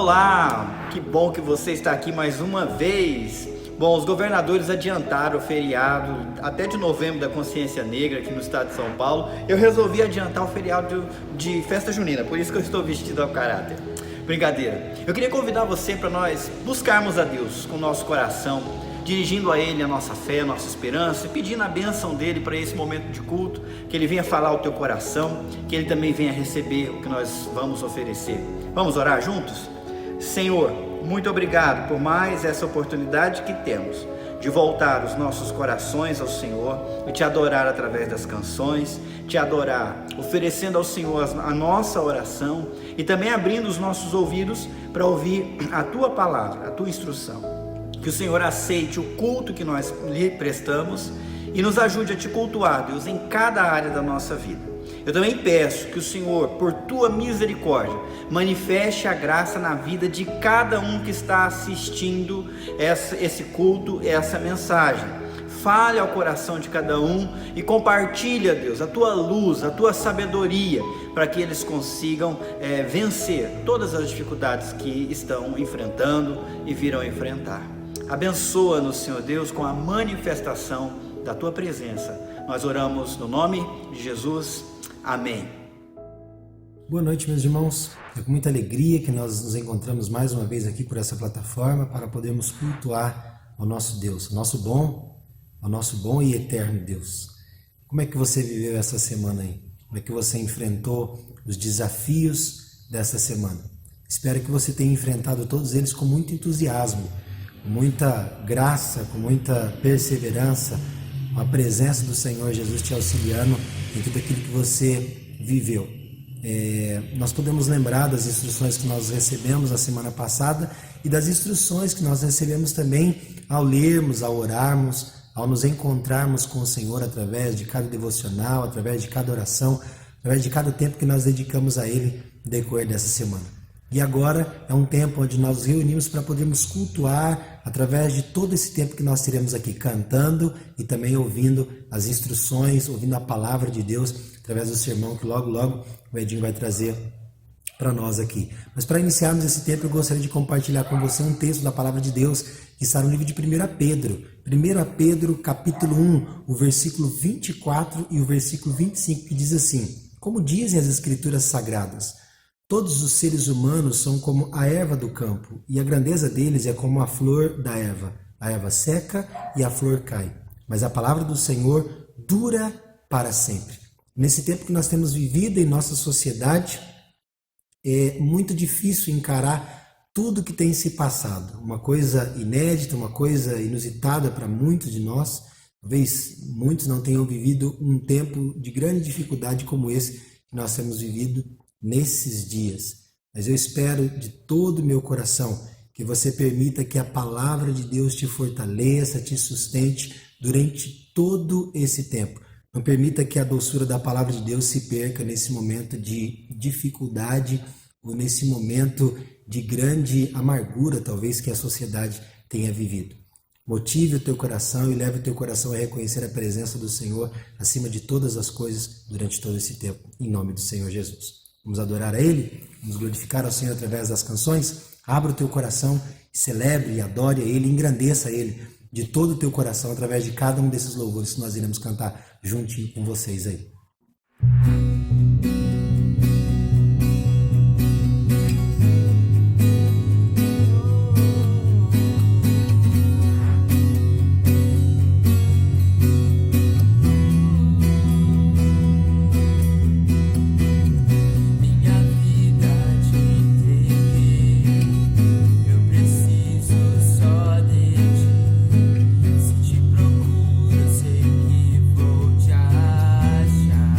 Olá, que bom que você está aqui mais uma vez. Bom, os governadores adiantaram o feriado até de novembro da Consciência Negra aqui no estado de São Paulo. Eu resolvi adiantar o feriado de festa junina, por isso que eu estou vestido ao caráter. Brincadeira. Eu queria convidar você para nós buscarmos a Deus com o nosso coração, dirigindo a Ele a nossa fé, a nossa esperança, e pedindo a bênção dEle para esse momento de culto, que Ele venha falar ao teu coração, que Ele também venha receber o que nós vamos oferecer. Vamos orar juntos? Senhor, muito obrigado por mais essa oportunidade que temos de voltar os nossos corações ao Senhor e te adorar através das canções, te adorar oferecendo ao Senhor a nossa oração e também abrindo os nossos ouvidos para ouvir a Tua palavra, a Tua instrução. Que o Senhor aceite o culto que nós lhe prestamos e nos ajude a te cultuar, Deus, em cada área da nossa vida. Eu também peço que o Senhor, por Tua misericórdia, manifeste a graça na vida de cada um que está assistindo esse culto, essa mensagem. Fale ao coração de cada um e compartilha, Deus, a Tua luz, a Tua sabedoria, para que eles consigam vencer todas as dificuldades que estão enfrentando e virão enfrentar. Abençoa-nos, Senhor Deus, com a manifestação da Tua presença. Nós oramos no nome de Jesus. Amém. Boa noite, meus irmãos. É com muita alegria que nós nos encontramos mais uma vez aqui por essa plataforma para podermos cultuar ao nosso Deus, ao nosso bom e eterno Deus. Como é que você viveu essa semana aí? Como é que você enfrentou os desafios dessa semana? Espero que você tenha enfrentado todos eles com muito entusiasmo, com muita graça, com muita perseverança, com a presença do Senhor Jesus te auxiliando em tudo aquilo que você viveu. Nós podemos lembrar das instruções que nós recebemos na semana passada e das instruções que nós recebemos também ao lermos, ao orarmos, ao nos encontrarmos com o Senhor através de cada devocional, através de cada oração, através de cada tempo que nós dedicamos a Ele no decorrer dessa semana. E agora é um tempo onde nós nos reunimos para podermos cultuar através de todo esse tempo que nós teremos aqui cantando e também ouvindo as instruções, ouvindo a palavra de Deus através do sermão que logo o Edinho vai trazer para nós aqui. Mas para iniciarmos esse tempo eu gostaria de compartilhar com você um texto da palavra de Deus que está no livro de 1 Pedro. 1 Pedro capítulo 1, o versículo 24 e o versículo 25 que diz assim: como dizem as escrituras sagradas, todos os seres humanos são como a erva do campo, e a grandeza deles é como a flor da erva. A erva seca e a flor cai, mas a palavra do Senhor dura para sempre. Nesse tempo que nós temos vivido em nossa sociedade, é muito difícil encarar tudo que tem se passado. Uma coisa inédita, uma coisa inusitada para muitos de nós. Talvez muitos não tenham vivido um tempo de grande dificuldade como esse que nós temos vivido nesses dias. Mas eu espero de todo o meu coração que você permita que a palavra de Deus te fortaleça, te sustente durante todo esse tempo. Não permita que a doçura da palavra de Deus se perca nesse momento de dificuldade ou nesse momento de grande amargura, talvez, que a sociedade tenha vivido. Motive o teu coração e leve o teu coração a reconhecer a presença do Senhor acima de todas as coisas durante todo esse tempo, em nome do Senhor Jesus. Vamos adorar a Ele, vamos glorificar ao Senhor através das canções. Abra o teu coração, celebre e adore a Ele, engrandeça a Ele de todo o teu coração através de cada um desses louvores que nós iremos cantar juntinho com vocês aí. Procuro, sei que vou te achar.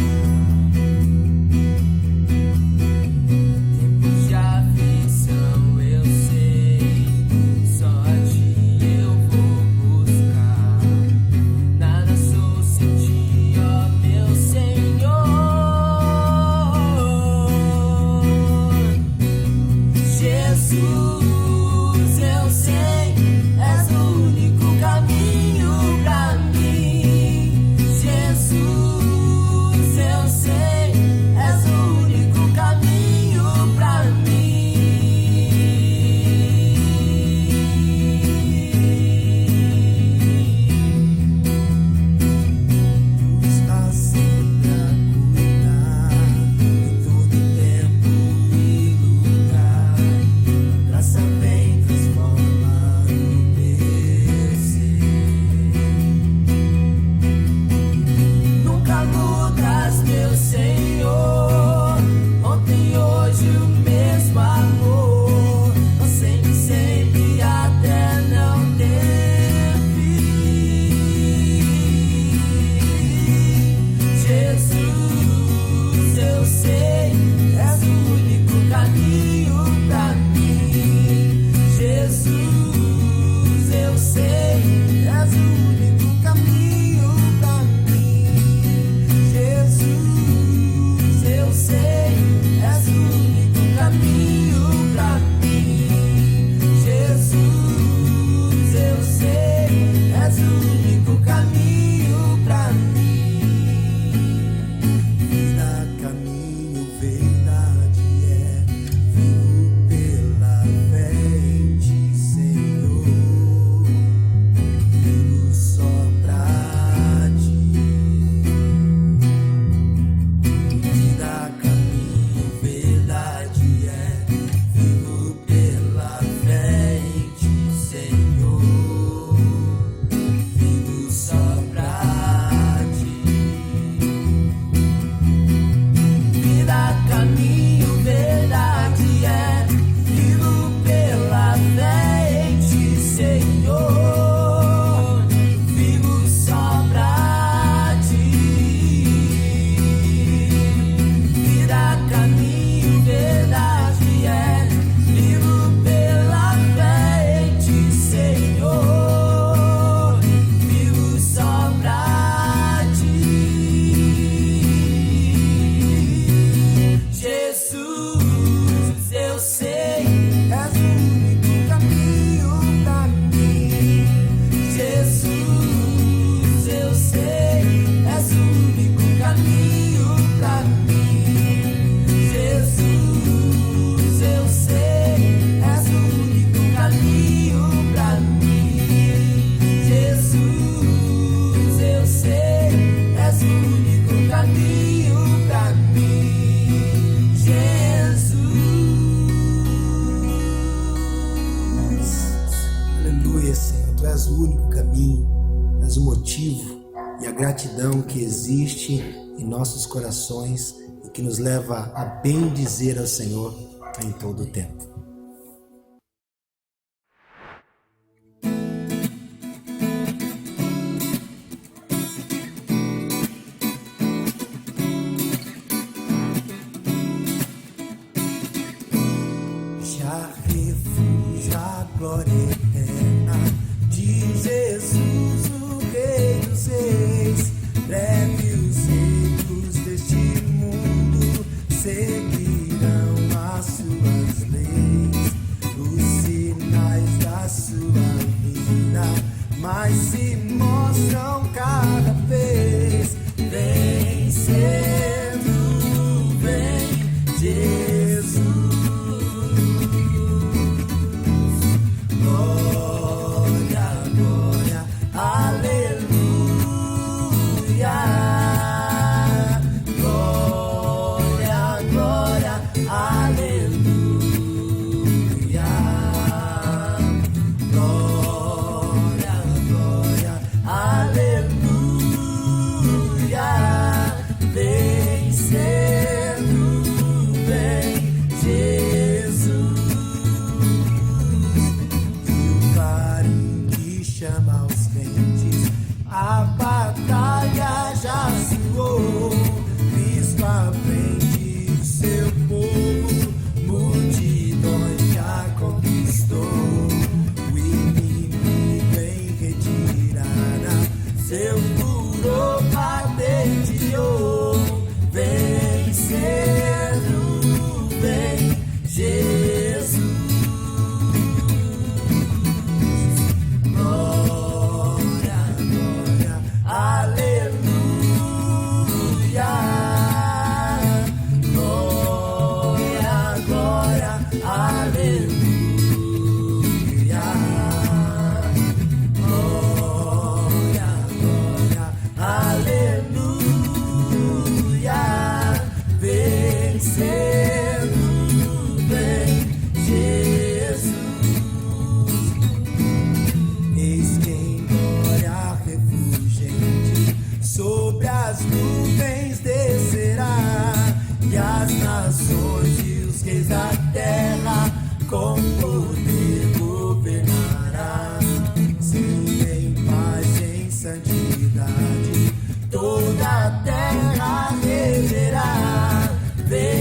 és meu Senhor, ontem, hoje o mesmo amor, sempre, sempre até não ter fim. Jesus, eu sei, és o único caminho pra mim. Jesus, eu sei, és o único caminho pra mim. Jesus, eu sei, és o único caminho pra mim. Jesus, eu sei, és o único caminho pra mim. Vida, caminho, verdade é, vivo pela fé em ti, Senhor. Vivo só pra ti. Vida, caminho, verdade é, vivo pela fé em ti, Senhor. Vivo só pra ti. Vida, caminho, verdade é, vivo pela fé em ti, Senhor. Vivo só pra ti. Vida, caminho, verdade é, vivo pela fé em ti, Senhor. Vivo só pra ti. Jesus, eu sei, és o único caminho pra mim. Jesus, eu sei, és o único caminho pra mim. Jesus, eu sei, és o único caminho pra mim. Jesus, eu sei, és o único caminho pra mim. Jesus. Aleluia, Senhor. Tu és o único caminho, és o motivo e a gratidão que existe em nossos corações e que nos leva a bendizer ao Senhor em todo o tempo. Já refúgio a glória eterna de Jesus, o Rei dos Reis. Breve os reinos deste mundo seguirão as suas leis, os sinais da sua vida, mas se mostram cada vez. Vencendo, vem Jesus. Glória, glória, aleluia. Glória, glória, aleluia. Glória, glória, aleluia. Vencendo, vem Jesus. E o clarim que chama os crentes, a batalha já soou. Cristo à frente do seu povo, multidões já conquistou. O inimigo em retirada, seu furor patenteou. Vencendo, vem Jesus. Glória, glória, aleluia. Glória, glória, aleluia. Glória, glória, aleluia. Vencendo, vem Jesus. Eis quem glória refulgente sobre as nuvens desceu. da terra reverá, vencendo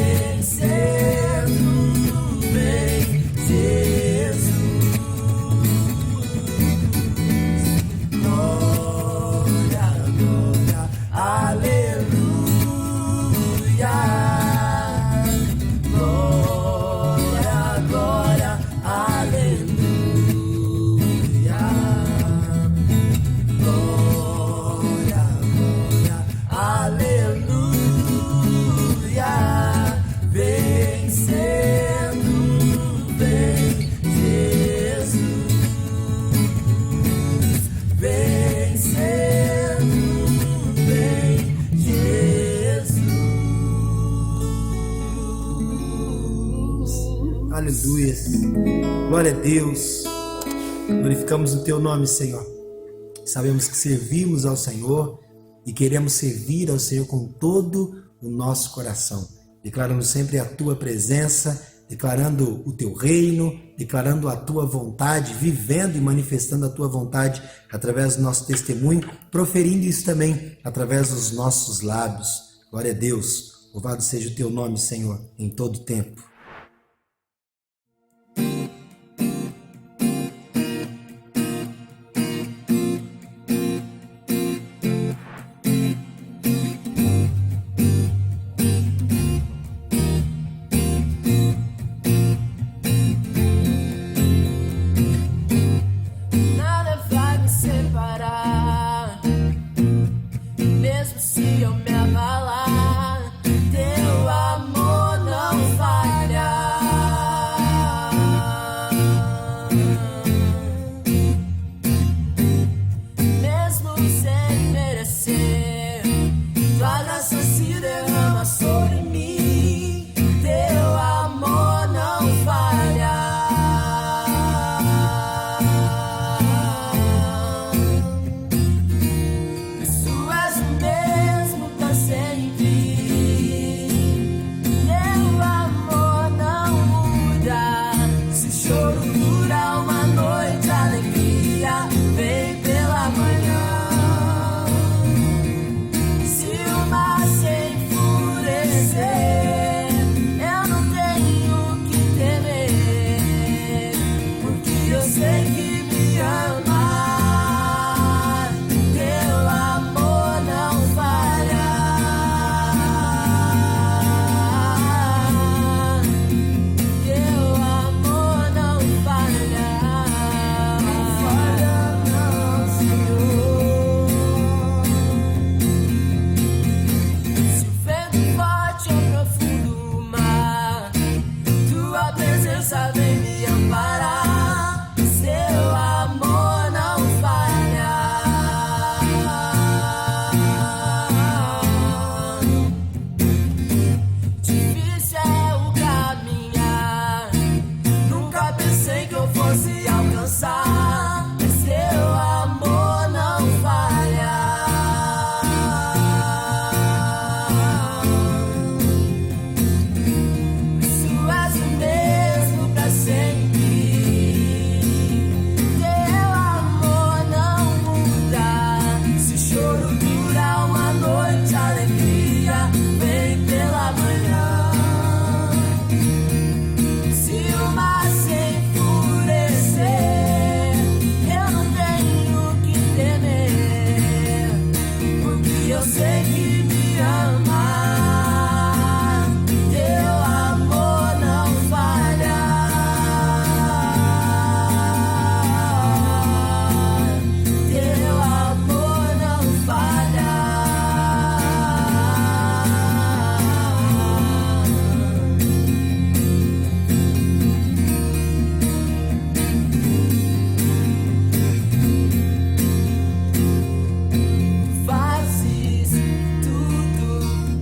vem Jesus. Glória, glória, aleluia. Glória, glória, aleluia. Glória, glória, aleluia. Vencendo vem Jesus. Vencendo vem Jesus. Aleluia. Glória a Deus. Glorificamos o teu nome, Senhor. Sabemos que servimos ao Senhor e queremos servir ao Senhor com todo o nosso coração, declarando sempre a tua presença, declarando o teu reino, declarando a tua vontade, vivendo e manifestando a tua vontade através do nosso testemunho, proferindo isso também através dos nossos lábios. Glória a Deus. Louvado seja o teu nome, Senhor, em todo tempo. Nada vai me separar, mesmo se eu me abalar, teu amor não falha. Mesmo sem merecer, tua graça se derrama sobre mim, teu amor não falha. Tu és o mesmo pra sempre, teu amor não muda. Se choro dura uma noite, alegria vem pela manhã. Se o mar se enfurecer, eu não tenho que temer, porque eu sei que me ama. Teu amor não falha. Teu amor não falha. Não falha não, Senhor. Se o vento forte ou profundo o mar, tua presença vem me amparar. Seu amor não falha. Difícil é o caminhar, nunca pensei que eu fosse alcançar. Seu amor não falha. Tu és o mesmo pra sempre, teu amor não muda. Se choro dura uma noite, alegria vem pela manhã. Se o mar se enfurecer, eu não tenho que temer, porque eu sei que me ama. Teu amor não falha. Teu amor não falha. Fazes tudo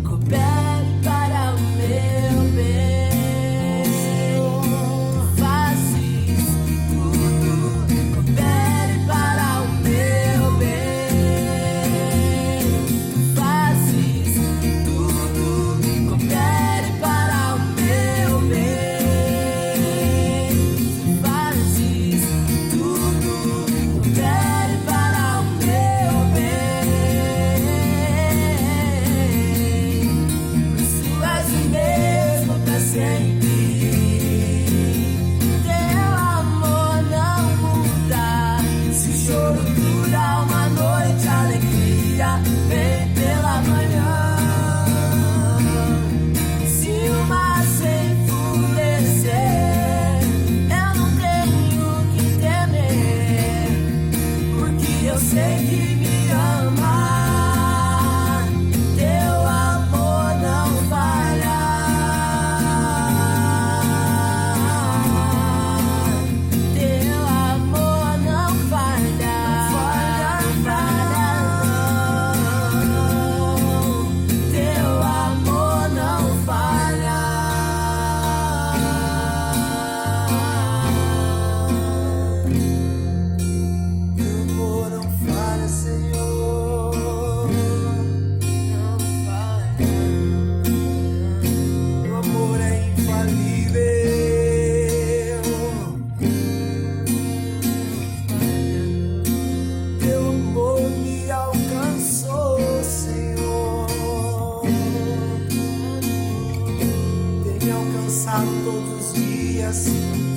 dias,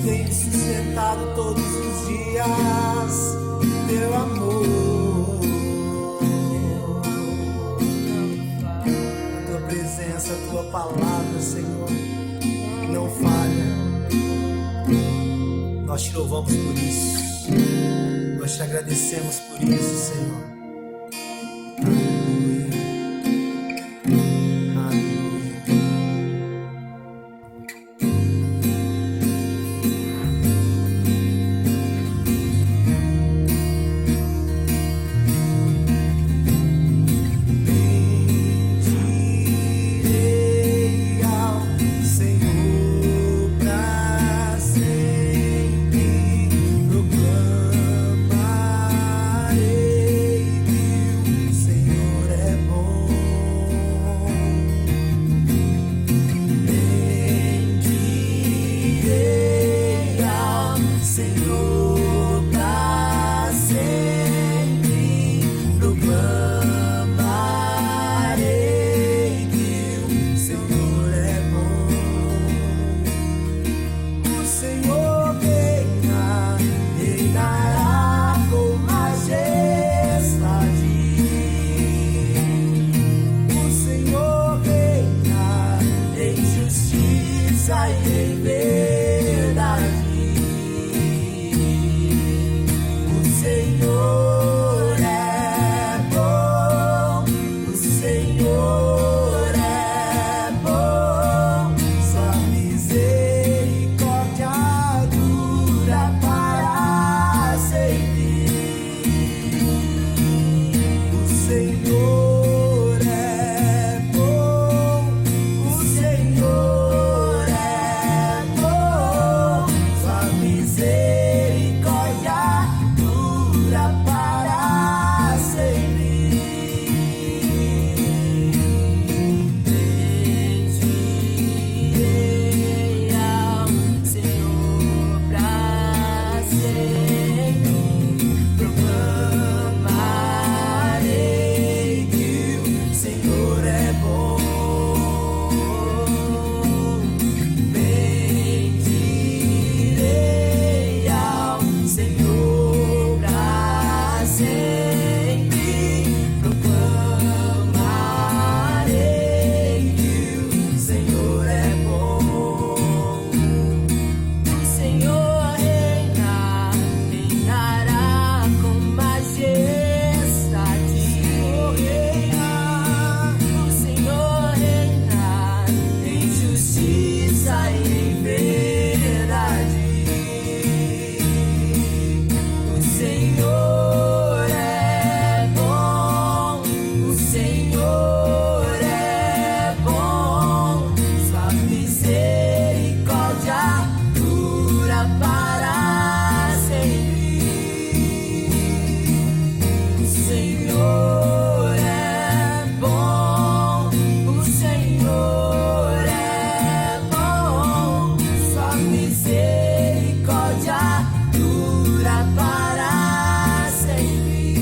tem me sustentado todos os dias, teu amor. A tua presença, a tua palavra, Senhor, não falha. Nós te louvamos por isso, nós te agradecemos por isso, Senhor. Aleluia, aleluia. Bendirei ao Senhor pra sempre, proclamarei que o Senhor é bom. Bendirei ao Senhor pra sempre, proclamarei que o Senhor é bom. O Senhor reina, reinará com majestade. O Senhor reina em justiça e em verdade. O Senhor é bom, o Senhor é bom, sua misericórdia dura para sempre. O Senhor é bom, o Senhor é bom, sua misericórdia dura para sempre. Bendirei ao Senhor pra sempre, proclamarei que o Senhor é bom. Bendirei ao Senhor pra sempre, proclamarei que o Senhor é bom. O Senhor reina, reinará com majestade. O Senhor reina em justiça e em verdade. O Senhor é bom, o Senhor é bom, sua misericórdia dura para sempre. O Senhor é bom, o Senhor é bom, sua misericórdia dura para sempre.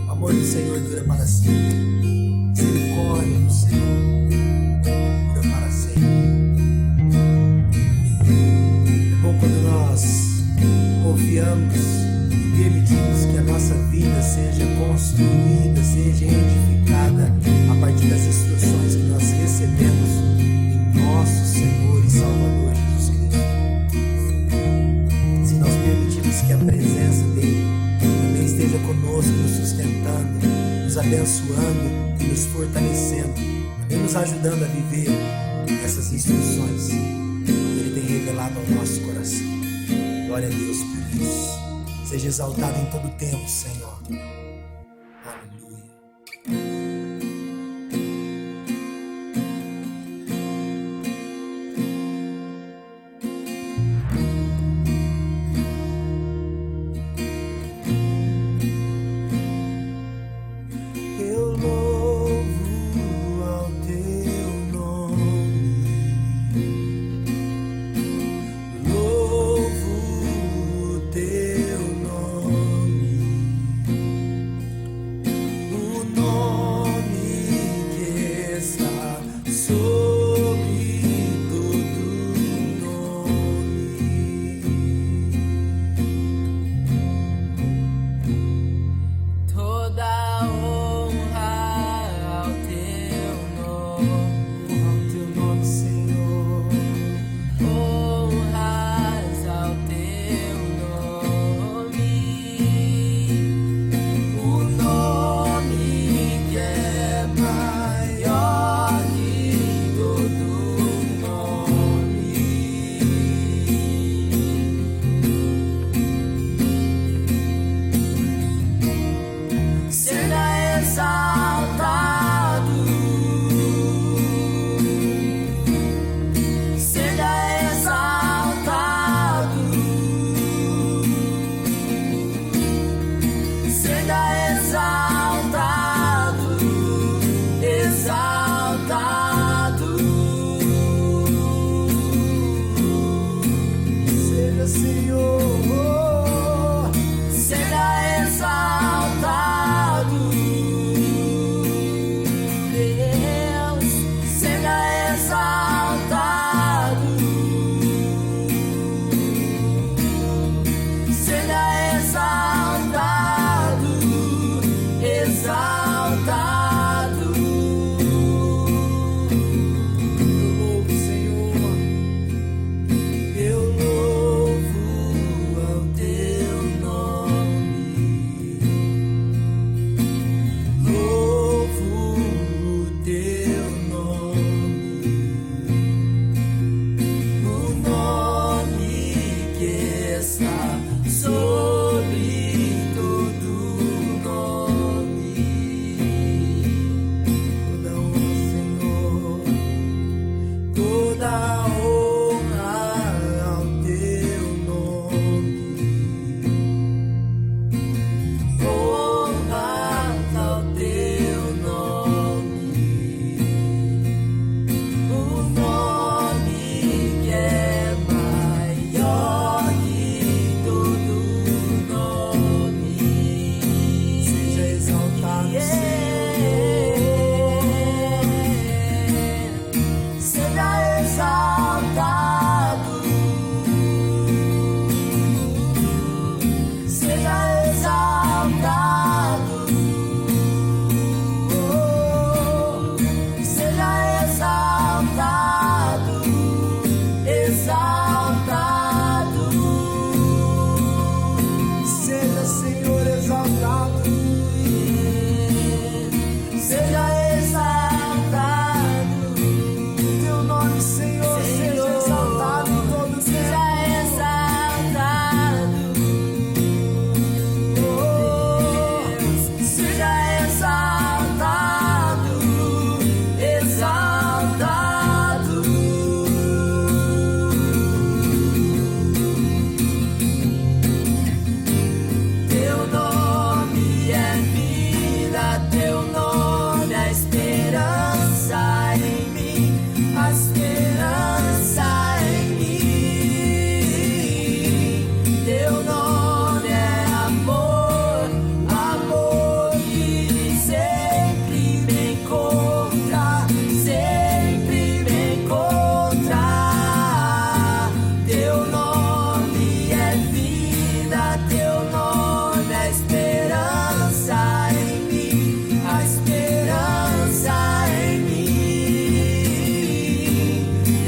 O amor do Senhor dura para sempre. Misericórdia do Senhor dura para sempre. É bom quando nós confiamos e permitimos que a nossa vida seja construída, seja edificada a partir das instruções que nós recebemos em nosso Senhor e Salvador Jesus Cristo. Se nós permitirmos que a presença dele também esteja conosco, nos sustentando, nos abençoando e nos fortalecendo, também nos ajudando a viver essas instruções que ele tem revelado ao nosso coração. Glória a Deus por isso. Seja exaltado em todo tempo, Senhor. Aleluia. Eu louvo ao teu nome, louvo o teu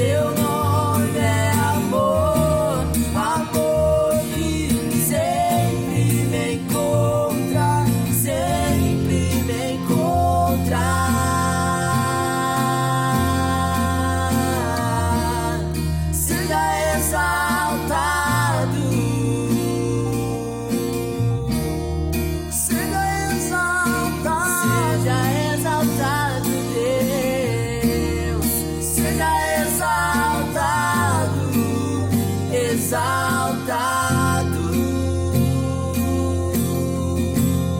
Teu nome é amor, amor que sempre me encontra, sempre me encontra. Seja exaltado, seja exaltado, seja exaltado, Deus, seja exaltado, exaltado,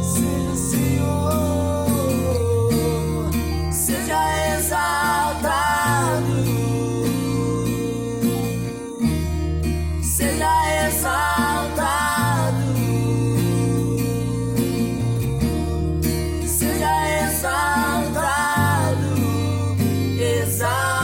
seja o Senhor, seja exaltado, seja exaltado, seja exaltado, exaltado.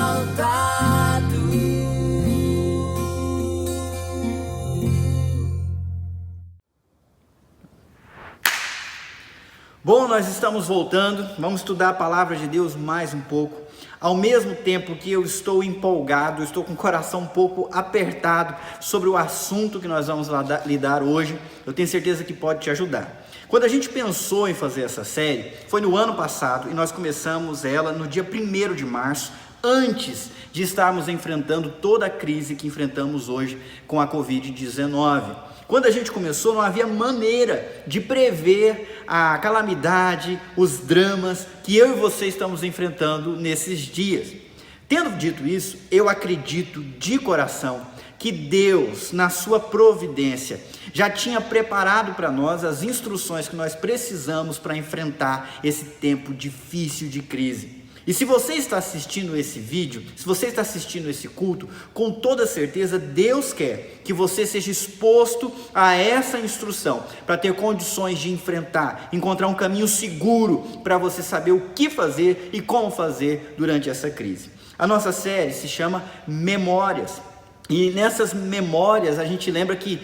Bom, nós estamos voltando, vamos estudar a palavra de Deus mais um pouco. Ao mesmo tempo que eu estou empolgado, estou com o coração um pouco apertado sobre o assunto que nós vamos lidar hoje, eu tenho certeza que pode te ajudar. Quando a gente pensou em fazer essa série, foi no ano passado e nós começamos ela no dia 1º de março, antes de estarmos enfrentando toda a crise que enfrentamos hoje com a Covid-19. Quando a gente começou, não havia maneira de prever a calamidade, os dramas que eu e você estamos enfrentando nesses dias. Tendo dito isso, eu acredito de coração que Deus, na sua providência, já tinha preparado para nós as instruções que nós precisamos para enfrentar esse tempo difícil de crise. E se você está assistindo esse vídeo, se você está assistindo esse culto, com toda certeza Deus quer que você seja exposto a essa instrução, para ter condições de enfrentar, encontrar um caminho seguro para você saber o que fazer e como fazer durante essa crise. A nossa série se chama Memórias. E nessas memórias a gente lembra que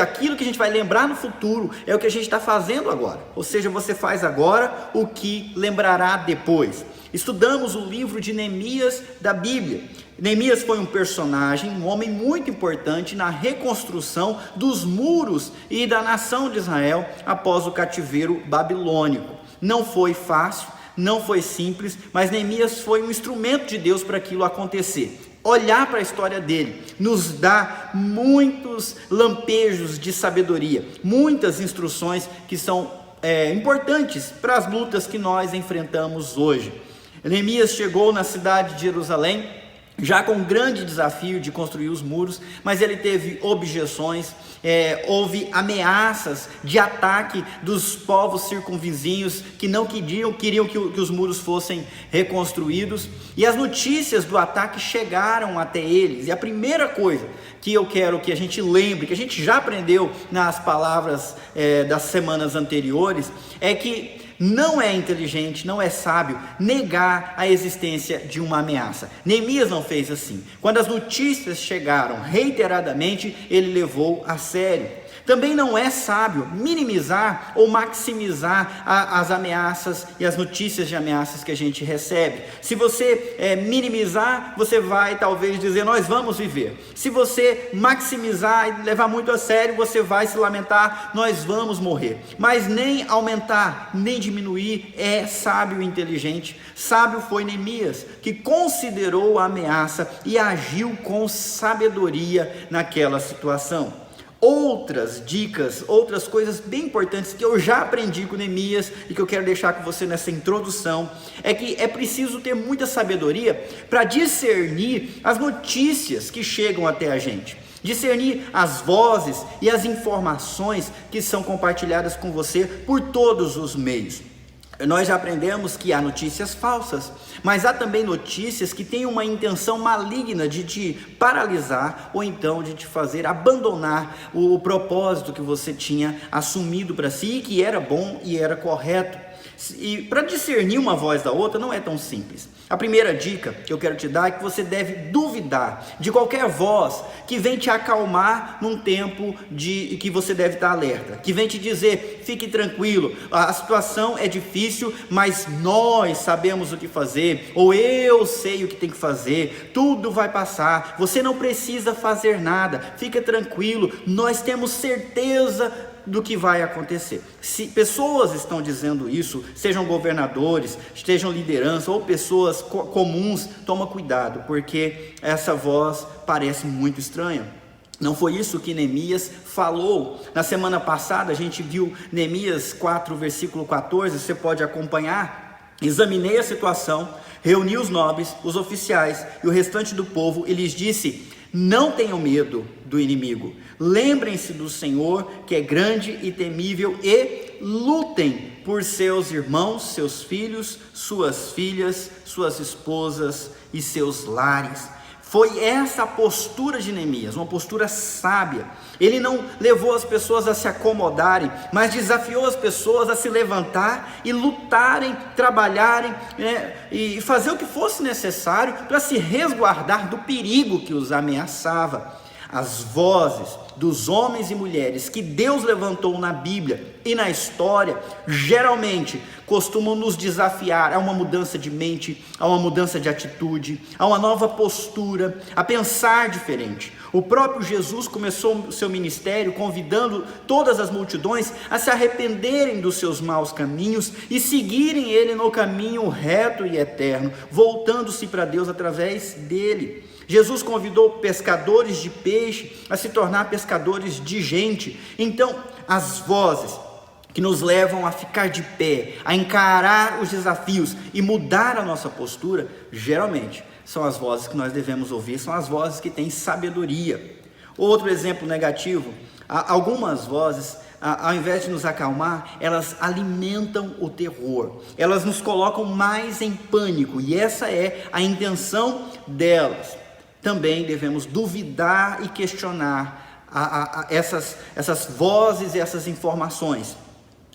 aquilo que a gente vai lembrar no futuro é o que a gente está fazendo agora. Ou seja, você faz agora o que lembrará depois. Estudamos o livro de Neemias da Bíblia. Neemias foi um personagem, um homem muito importante na reconstrução dos muros e da nação de Israel após o cativeiro babilônico. Não foi fácil, não foi simples, mas Neemias foi um instrumento de Deus para aquilo acontecer. Olhar para a história dele nos dá muitos lampejos de sabedoria, muitas instruções que são importantes para as lutas que nós enfrentamos hoje. Neemias chegou na cidade de Jerusalém já com um grande desafio de construir os muros, mas ele teve objeções, houve ameaças de ataque dos povos circunvizinhos que não queriam que os muros fossem reconstruídos, e as notícias do ataque chegaram até eles. E a primeira coisa que eu quero que a gente lembre, que a gente já aprendeu nas palavras das semanas anteriores, é que não é inteligente, não é sábio negar a existência de uma ameaça. Neemias não fez assim. Quando as notícias chegaram reiteradamente, ele levou a sério. Também não é sábio minimizar ou maximizar as ameaças e as notícias de ameaças que a gente recebe. Se você minimizar, você vai talvez dizer, nós vamos viver. Se você maximizar e levar muito a sério, você vai se lamentar, nós vamos morrer. Mas nem aumentar, nem diminuir é sábio e inteligente. Sábio foi Neemias, que considerou a ameaça e agiu com sabedoria naquela situação. Outras dicas, outras coisas bem importantes que eu já aprendi com Neemias e que eu quero deixar com você nessa introdução, é que é preciso ter muita sabedoria para discernir as notícias que chegam até a gente, discernir as vozes e as informações que são compartilhadas com você por todos os meios. Nós já aprendemos que há notícias falsas, mas há também notícias que têm uma intenção maligna de te paralisar ou então de te fazer abandonar o propósito que você tinha assumido para si, que era bom e era correto. E para discernir uma voz da outra não é tão simples. A primeira dica que eu quero te dar é que você deve duvidar de qualquer voz que vem te acalmar num tempo de que você deve estar alerta, que vem te dizer, fique tranquilo, a situação é difícil, mas nós sabemos o que fazer, ou eu sei o que tem que fazer, tudo vai passar, você não precisa fazer nada, fica tranquilo, nós temos certeza do que vai acontecer. Se pessoas estão dizendo isso, sejam governadores, estejam liderança ou pessoas comuns, toma cuidado, porque essa voz parece muito estranha. Não foi isso que Neemias falou. Na semana passada a gente viu Neemias 4, versículo 14, você pode acompanhar. Examinei a situação, reuni os nobres, os oficiais e o restante do povo e lhes disse: não tenham medo do inimigo, lembrem-se do Senhor, que é grande e temível, e lutem por seus irmãos, seus filhos, suas filhas, suas esposas e seus lares. Foi essa a postura de Neemias, uma postura sábia. Ele não levou as pessoas a se acomodarem, mas desafiou as pessoas a se levantar e lutarem, trabalharem, e fazer o que fosse necessário para se resguardar do perigo que os ameaçava. As vozes dos homens e mulheres que Deus levantou na Bíblia e na história, geralmente costumam nos desafiar a uma mudança de mente, a uma mudança de atitude, a uma nova postura, a pensar diferente. O próprio Jesus começou o seu ministério convidando todas as multidões a se arrependerem dos seus maus caminhos e seguirem Ele no caminho reto e eterno, voltando-se para Deus através dele. Jesus convidou pescadores de peixe a se tornar pescadores de gente. Então, as vozes que nos levam a ficar de pé, a encarar os desafios e mudar a nossa postura, geralmente são as vozes que nós devemos ouvir, são as vozes que têm sabedoria. Outro exemplo negativo, algumas vozes, ao invés de nos acalmar, elas alimentam o terror, elas nos colocam mais em pânico, e essa é a intenção delas. Também devemos duvidar e questionar essas vozes e essas informações.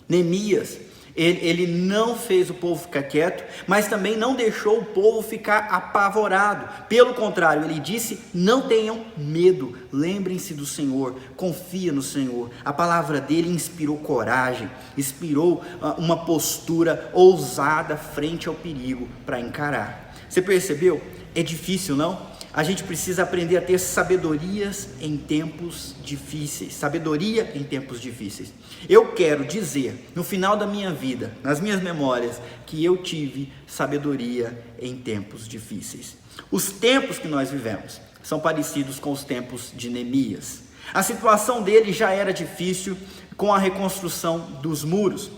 Neemias, ele não fez o povo ficar quieto, mas também não deixou o povo ficar apavorado. Pelo contrário, ele disse: não tenham medo, lembrem-se do Senhor, confia no Senhor. A palavra dele inspirou coragem, inspirou uma postura ousada frente ao perigo para encarar. Você percebeu? É difícil, não? A gente precisa aprender a ter sabedorias em tempos difíceis. Sabedoria em tempos difíceis. Eu quero dizer, no final da minha vida, nas minhas memórias, que eu tive sabedoria em tempos difíceis. Os tempos que nós vivemos são parecidos com os tempos de Neemias. A situação dele já era difícil com a reconstrução dos muros.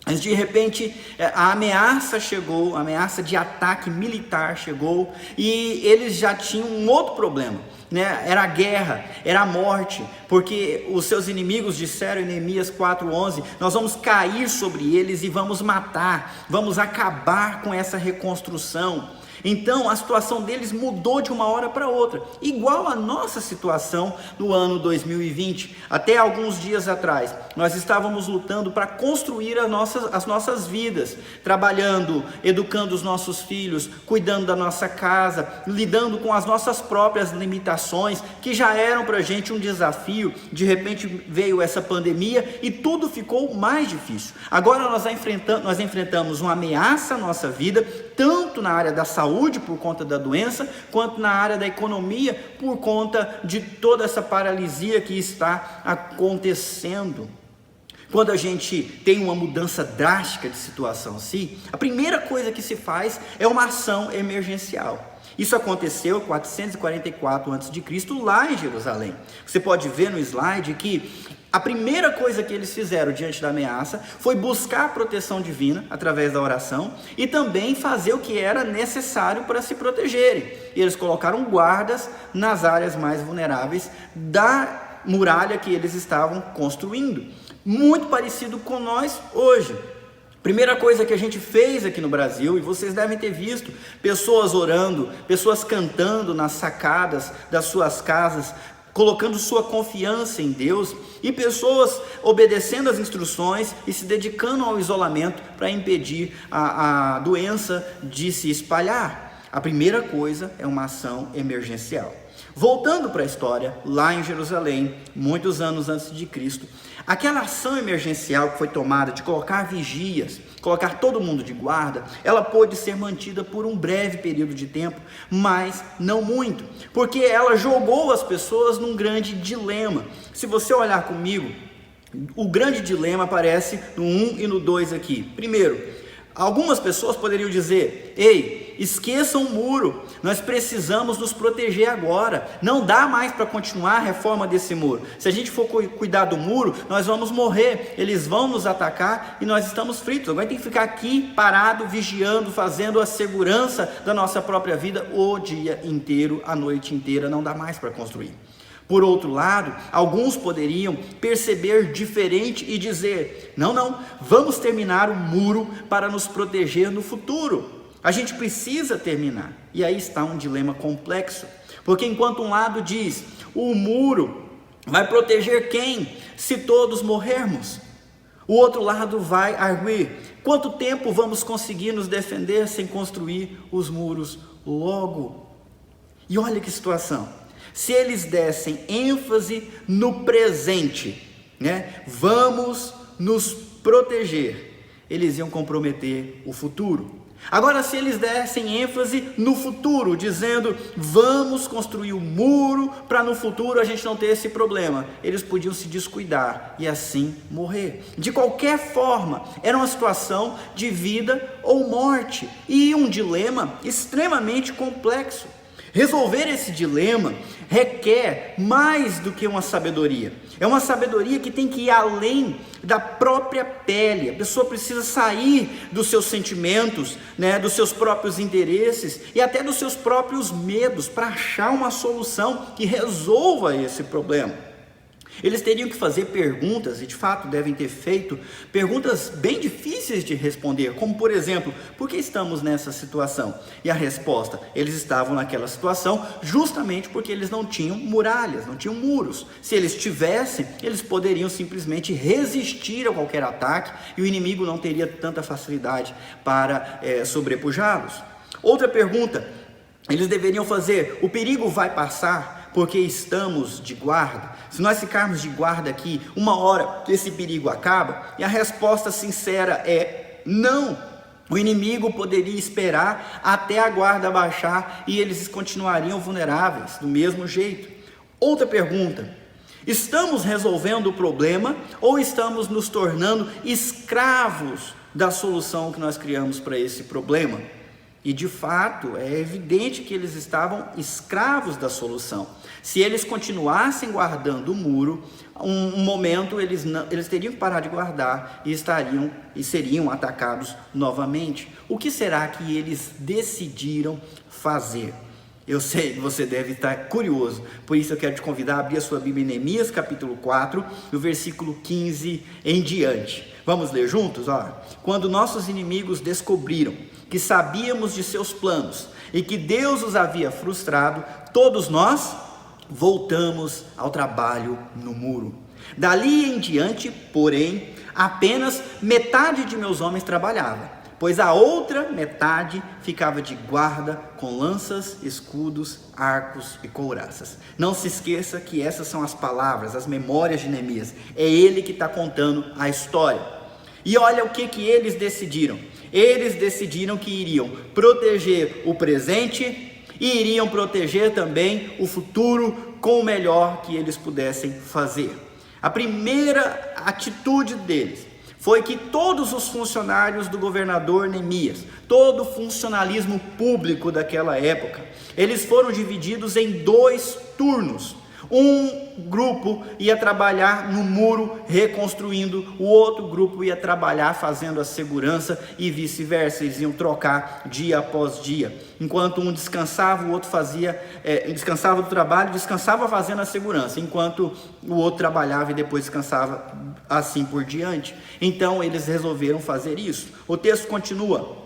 Mas de repente a ameaça chegou, a ameaça de ataque militar chegou, e eles já tinham um outro problema, né? Era a guerra, era a morte, porque os seus inimigos disseram em Neemias 4:11, nós vamos cair sobre eles e vamos matar, vamos acabar com essa reconstrução. Então a situação deles mudou de uma hora para outra, igual a nossa situação no ano 2020. Até alguns dias atrás, nós estávamos lutando para construir as nossas vidas, trabalhando, educando os nossos filhos, cuidando da nossa casa, lidando com as nossas próprias limitações, que já eram para a gente um desafio. De repente veio essa pandemia e tudo ficou mais difícil. Agora nós enfrentamos uma ameaça à nossa vida, tanto na área da saúde por conta da doença, quanto na área da economia por conta de toda essa paralisia que está acontecendo. Quando a gente tem uma mudança drástica de situação assim, a primeira coisa que se faz é uma ação emergencial. Isso aconteceu em 444 a.C., lá em Jerusalém. Você pode ver no slide que a primeira coisa que eles fizeram diante da ameaça foi buscar a proteção divina através da oração e também fazer o que era necessário para se protegerem. E eles colocaram guardas nas áreas mais vulneráveis da muralha que eles estavam construindo. Muito parecido com nós hoje. Primeira coisa que a gente fez aqui no Brasil, e vocês devem ter visto, pessoas orando, pessoas cantando nas sacadas das suas casas, colocando sua confiança em Deus, e pessoas obedecendo às instruções e se dedicando ao isolamento para impedir a doença de se espalhar. A primeira coisa é uma ação emergencial. Voltando para a história, lá em Jerusalém, muitos anos antes de Cristo, aquela ação emergencial que foi tomada de colocar vigias, colocar todo mundo de guarda, ela pôde ser mantida por um breve período de tempo, mas não muito, porque ela jogou as pessoas num grande dilema. Se você olhar comigo, o grande dilema aparece no 1 e no 2 aqui. Primeiro, algumas pessoas poderiam dizer: ei, esqueçam o muro, nós precisamos nos proteger agora, não dá mais para continuar a reforma desse muro. Se a gente for cuidar do muro, nós vamos morrer, eles vão nos atacar e nós estamos fritos. Agora tem que ficar aqui parado, vigiando, fazendo a segurança da nossa própria vida o dia inteiro, a noite inteira, não dá mais para construir. Por outro lado, alguns poderiam perceber diferente e dizer: não, vamos terminar o muro para nos proteger no futuro. A gente precisa terminar. E aí está um dilema complexo, porque enquanto um lado diz: o muro vai proteger quem se todos morrermos, o outro lado vai arguir: quanto tempo vamos conseguir nos defender sem construir os muros logo? E olha que situação. Se eles dessem ênfase no presente, vamos nos proteger, eles iam comprometer o futuro. Agora, se eles dessem ênfase no futuro, dizendo: vamos construir um muro para no futuro a gente não ter esse problema, eles podiam se descuidar e assim morrer. De qualquer forma, era uma situação de vida ou morte e um dilema extremamente complexo. Resolver esse dilema requer mais do que uma sabedoria. É uma sabedoria que tem que ir além da própria pele. A pessoa precisa sair dos seus sentimentos, dos seus próprios interesses e até dos seus próprios medos para achar uma solução que resolva esse problema. Eles teriam que fazer perguntas, e de fato devem ter feito perguntas bem difíceis de responder, como por exemplo: por que estamos nessa situação? E a resposta: eles estavam naquela situação justamente porque eles não tinham muralhas, não tinham muros. Se eles tivessem, eles poderiam simplesmente resistir a qualquer ataque e o inimigo não teria tanta facilidade para sobrepujá-los. Outra pergunta, eles deveriam fazer: o perigo vai passar porque estamos de guarda? Se nós ficarmos de guarda aqui, uma hora esse perigo acaba? E a resposta sincera é não. O inimigo poderia esperar até a guarda baixar e eles continuariam vulneráveis do mesmo jeito. Outra pergunta: estamos resolvendo o problema ou estamos nos tornando escravos da solução que nós criamos para esse problema? E de fato, é evidente que eles estavam escravos da solução. Se eles continuassem guardando o muro, um momento eles teriam que parar de guardar e seriam atacados novamente. O que será que eles decidiram fazer? Eu sei que você deve estar curioso, por isso eu quero te convidar a abrir a sua Bíblia em Neemias capítulo 4, no versículo 15 em diante. Vamos ler juntos? Quando nossos inimigos descobriram que sabíamos de seus planos e que Deus os havia frustrado, todos nós voltamos ao trabalho no muro. Dali em diante, porém, apenas metade de meus homens trabalhava, pois a outra metade ficava de guarda com lanças, escudos, arcos e couraças. Não se esqueça que essas são as palavras, as memórias de Neemias. É ele que está contando a história. E olha o que eles decidiram. Eles decidiram que iriam proteger o presente e iriam proteger também o futuro com o melhor que eles pudessem fazer. A primeira atitude deles foi que todos os funcionários do governador Neemias, todo o funcionalismo público daquela época, eles foram divididos em 2 turnos. Um grupo ia trabalhar no muro reconstruindo, o outro grupo ia trabalhar fazendo a segurança e vice-versa. Eles iam trocar dia após dia. Enquanto um descansava, o outro descansava do trabalho, descansava fazendo a segurança, enquanto o outro trabalhava e depois descansava, assim por diante. Então eles resolveram fazer isso. O texto continua: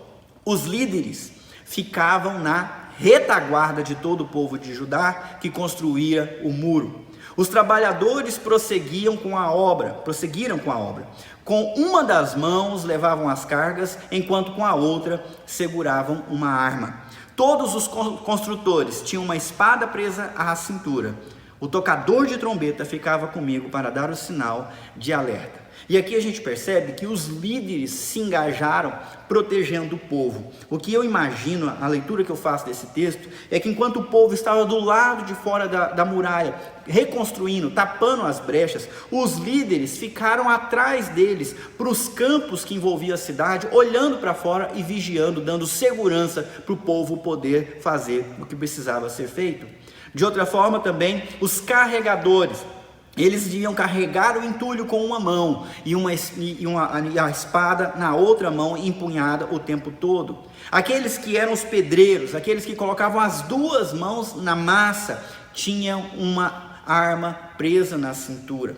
os líderes ficavam na retaguarda de todo o povo de Judá que construía o muro. Os trabalhadores prosseguiram com a obra. Com uma das mãos levavam as cargas, enquanto com a outra seguravam uma arma. Todos os construtores tinham uma espada presa à cintura. O tocador de trombeta ficava comigo para dar o sinal de alerta. E aqui a gente percebe que os líderes se engajaram protegendo o povo. O que eu imagino, a leitura que eu faço desse texto, é que enquanto o povo estava do lado de fora da muralha, reconstruindo, tapando as brechas, os líderes ficaram atrás deles, para os campos que envolviam a cidade, olhando para fora e vigiando, dando segurança para o povo poder fazer o que precisava ser feito. De outra forma também, os carregadores, eles deviam carregar o entulho com uma mão e a espada na outra mão, empunhada o tempo todo. Aqueles que eram os pedreiros, aqueles que colocavam as duas mãos na massa, tinham uma arma presa na cintura.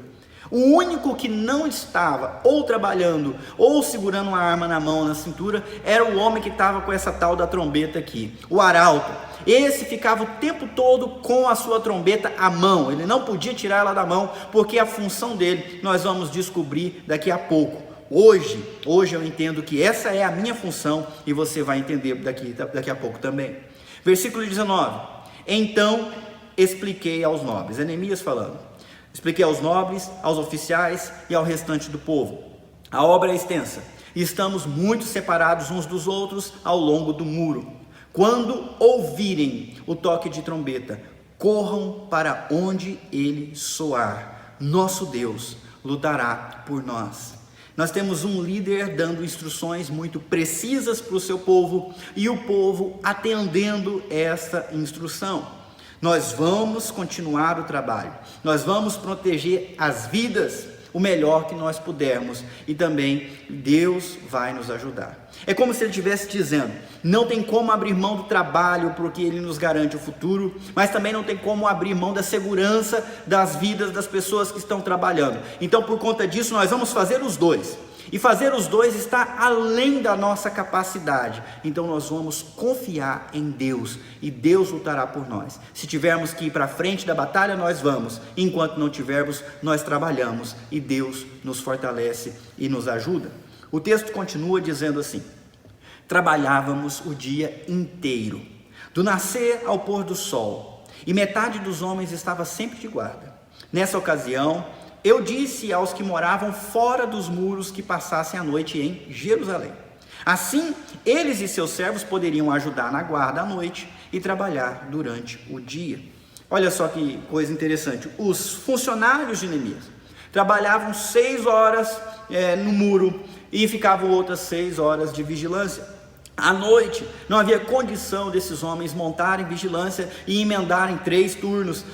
O único que não estava ou trabalhando ou segurando uma arma na mão, na cintura, era o homem que estava com essa tal da trombeta aqui, o arauto. Esse ficava o tempo todo com a sua trombeta à mão, ele não podia tirar ela da mão, porque a função dele nós vamos descobrir daqui a pouco. Hoje eu entendo que essa é a minha função e você vai entender daqui a pouco também. Versículo 19: Então expliquei aos nobres, é Neemias falando, expliquei aos nobres, aos oficiais e ao restante do povo. A obra é extensa e estamos muito separados uns dos outros ao longo do muro. Quando ouvirem o toque de trombeta, corram para onde ele soar. Nosso Deus lutará por nós. Nós temos um líder dando instruções muito precisas para o seu povo e o povo atendendo essa instrução. Nós vamos continuar o trabalho, nós vamos proteger as vidas o melhor que nós pudermos e também Deus vai nos ajudar. É como se ele estivesse dizendo, não tem como abrir mão do trabalho porque ele nos garante o futuro, mas também não tem como abrir mão da segurança das vidas das pessoas que estão trabalhando. Então por conta disso nós vamos fazer os dois. E fazer os dois está além da nossa capacidade. Então nós vamos confiar em Deus e Deus lutará por nós. Se tivermos que ir para frente da batalha, nós vamos. Enquanto não tivermos, nós trabalhamos e Deus nos fortalece e nos ajuda. O texto continua dizendo assim: trabalhávamos o dia inteiro, do nascer ao pôr do sol, e metade dos homens estava sempre de guarda. Nessa ocasião, eu disse aos que moravam fora dos muros que passassem a noite em Jerusalém. Assim, eles e seus servos poderiam ajudar na guarda à noite e trabalhar durante o dia. Olha só que coisa interessante. Os funcionários de Neemias trabalhavam 6 horas no muro e ficavam outras 6 horas de vigilância. À noite, não havia condição desses homens montarem vigilância e emendarem 3 turnos,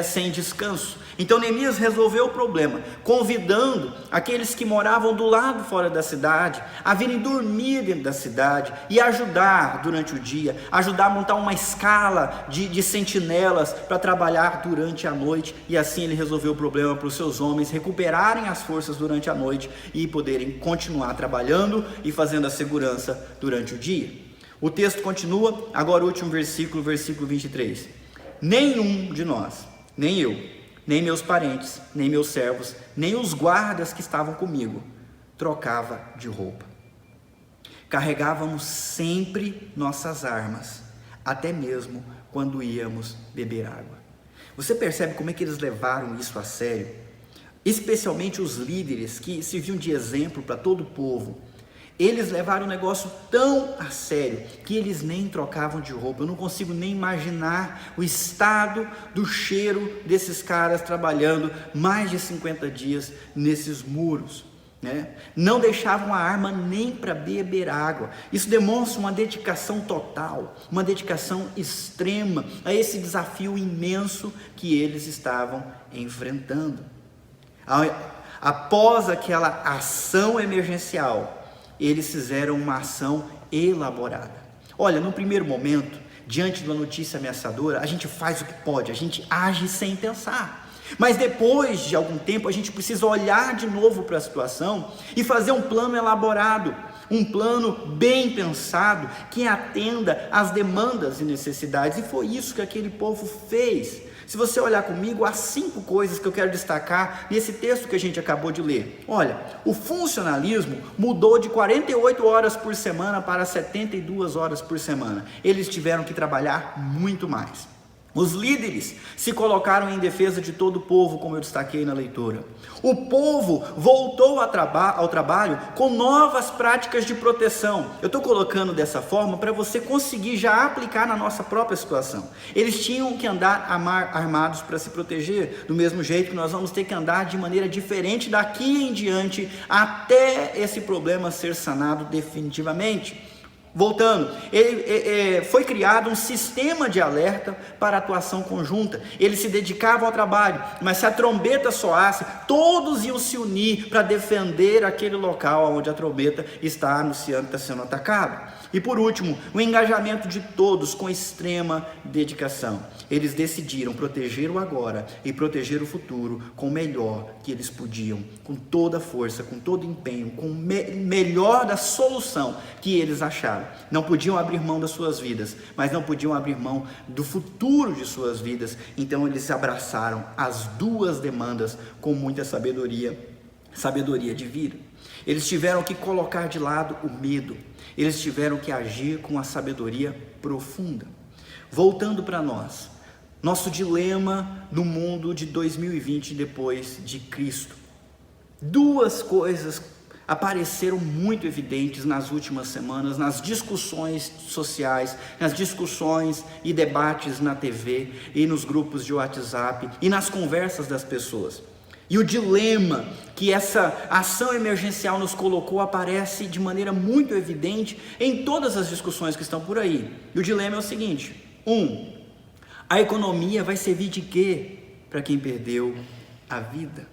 sem descanso. Então Neemias resolveu o problema, convidando aqueles que moravam do lado fora da cidade a virem dormir dentro da cidade e ajudar durante o dia, ajudar a montar uma escala de sentinelas para trabalhar durante a noite. E assim ele resolveu o problema para os seus homens recuperarem as forças durante a noite e poderem continuar trabalhando e fazendo a segurança durante o dia. O texto continua, agora o último versículo 23. Nenhum de nós, nem eu, nem meus parentes, nem meus servos, nem os guardas que estavam comigo, trocava de roupa. Carregávamos sempre nossas armas, até mesmo quando íamos beber água. Você percebe como é que eles levaram isso a sério? Especialmente os líderes que serviam de exemplo para todo o povo. Eles levaram o negócio tão a sério que eles nem trocavam de roupa. Eu não consigo nem imaginar o estado do cheiro desses caras trabalhando mais de 50 dias nesses muros, Não deixavam a arma nem para beber água. Isso demonstra uma dedicação total, uma dedicação extrema a esse desafio imenso que eles estavam enfrentando. Após aquela ação emergencial, eles fizeram uma ação elaborada. Olha, no primeiro momento, diante de uma notícia ameaçadora, a gente faz o que pode, a gente age sem pensar. Mas depois de algum tempo, a gente precisa olhar de novo para a situação e fazer um plano elaborado, um plano bem pensado, que atenda às demandas e necessidades. E foi isso que aquele povo fez. Se você olhar comigo, há 5 coisas que eu quero destacar nesse texto que a gente acabou de ler. Olha, o funcionalismo mudou de 48 horas por semana para 72 horas por semana. Eles tiveram que trabalhar muito mais. Os líderes se colocaram em defesa de todo o povo, como eu destaquei na leitura. O povo voltou ao trabalho com novas práticas de proteção. Eu estou colocando dessa forma para você conseguir já aplicar na nossa própria situação. Eles tinham que andar armados para se proteger, do mesmo jeito que nós vamos ter que andar de maneira diferente daqui em diante, até esse problema ser sanado definitivamente. Voltando, foi criado um sistema de alerta para atuação conjunta. Eles se dedicavam ao trabalho, mas se a trombeta soasse, todos iam se unir para defender aquele local onde a trombeta está anunciando que está sendo atacado. E por último, o engajamento de todos com extrema dedicação. Eles decidiram proteger o agora e proteger o futuro com o melhor que eles podiam, com toda a força, com todo o empenho, com o melhor da solução que eles acharam. Não podiam abrir mão das suas vidas, mas não podiam abrir mão do futuro de suas vidas. Então eles abraçaram as 2 demandas com muita sabedoria de vida. Eles tiveram que colocar de lado o medo. Eles tiveram que agir com a sabedoria profunda. Voltando para nós, nosso dilema no mundo de 2020 depois de Cristo. 2 coisas apareceram muito evidentes nas últimas semanas, nas discussões sociais, nas discussões e debates na TV e nos grupos de WhatsApp e nas conversas das pessoas. E o dilema que essa ação emergencial nos colocou aparece de maneira muito evidente em todas as discussões que estão por aí. E o dilema é o seguinte: 1. A economia vai servir de quê para quem perdeu a vida?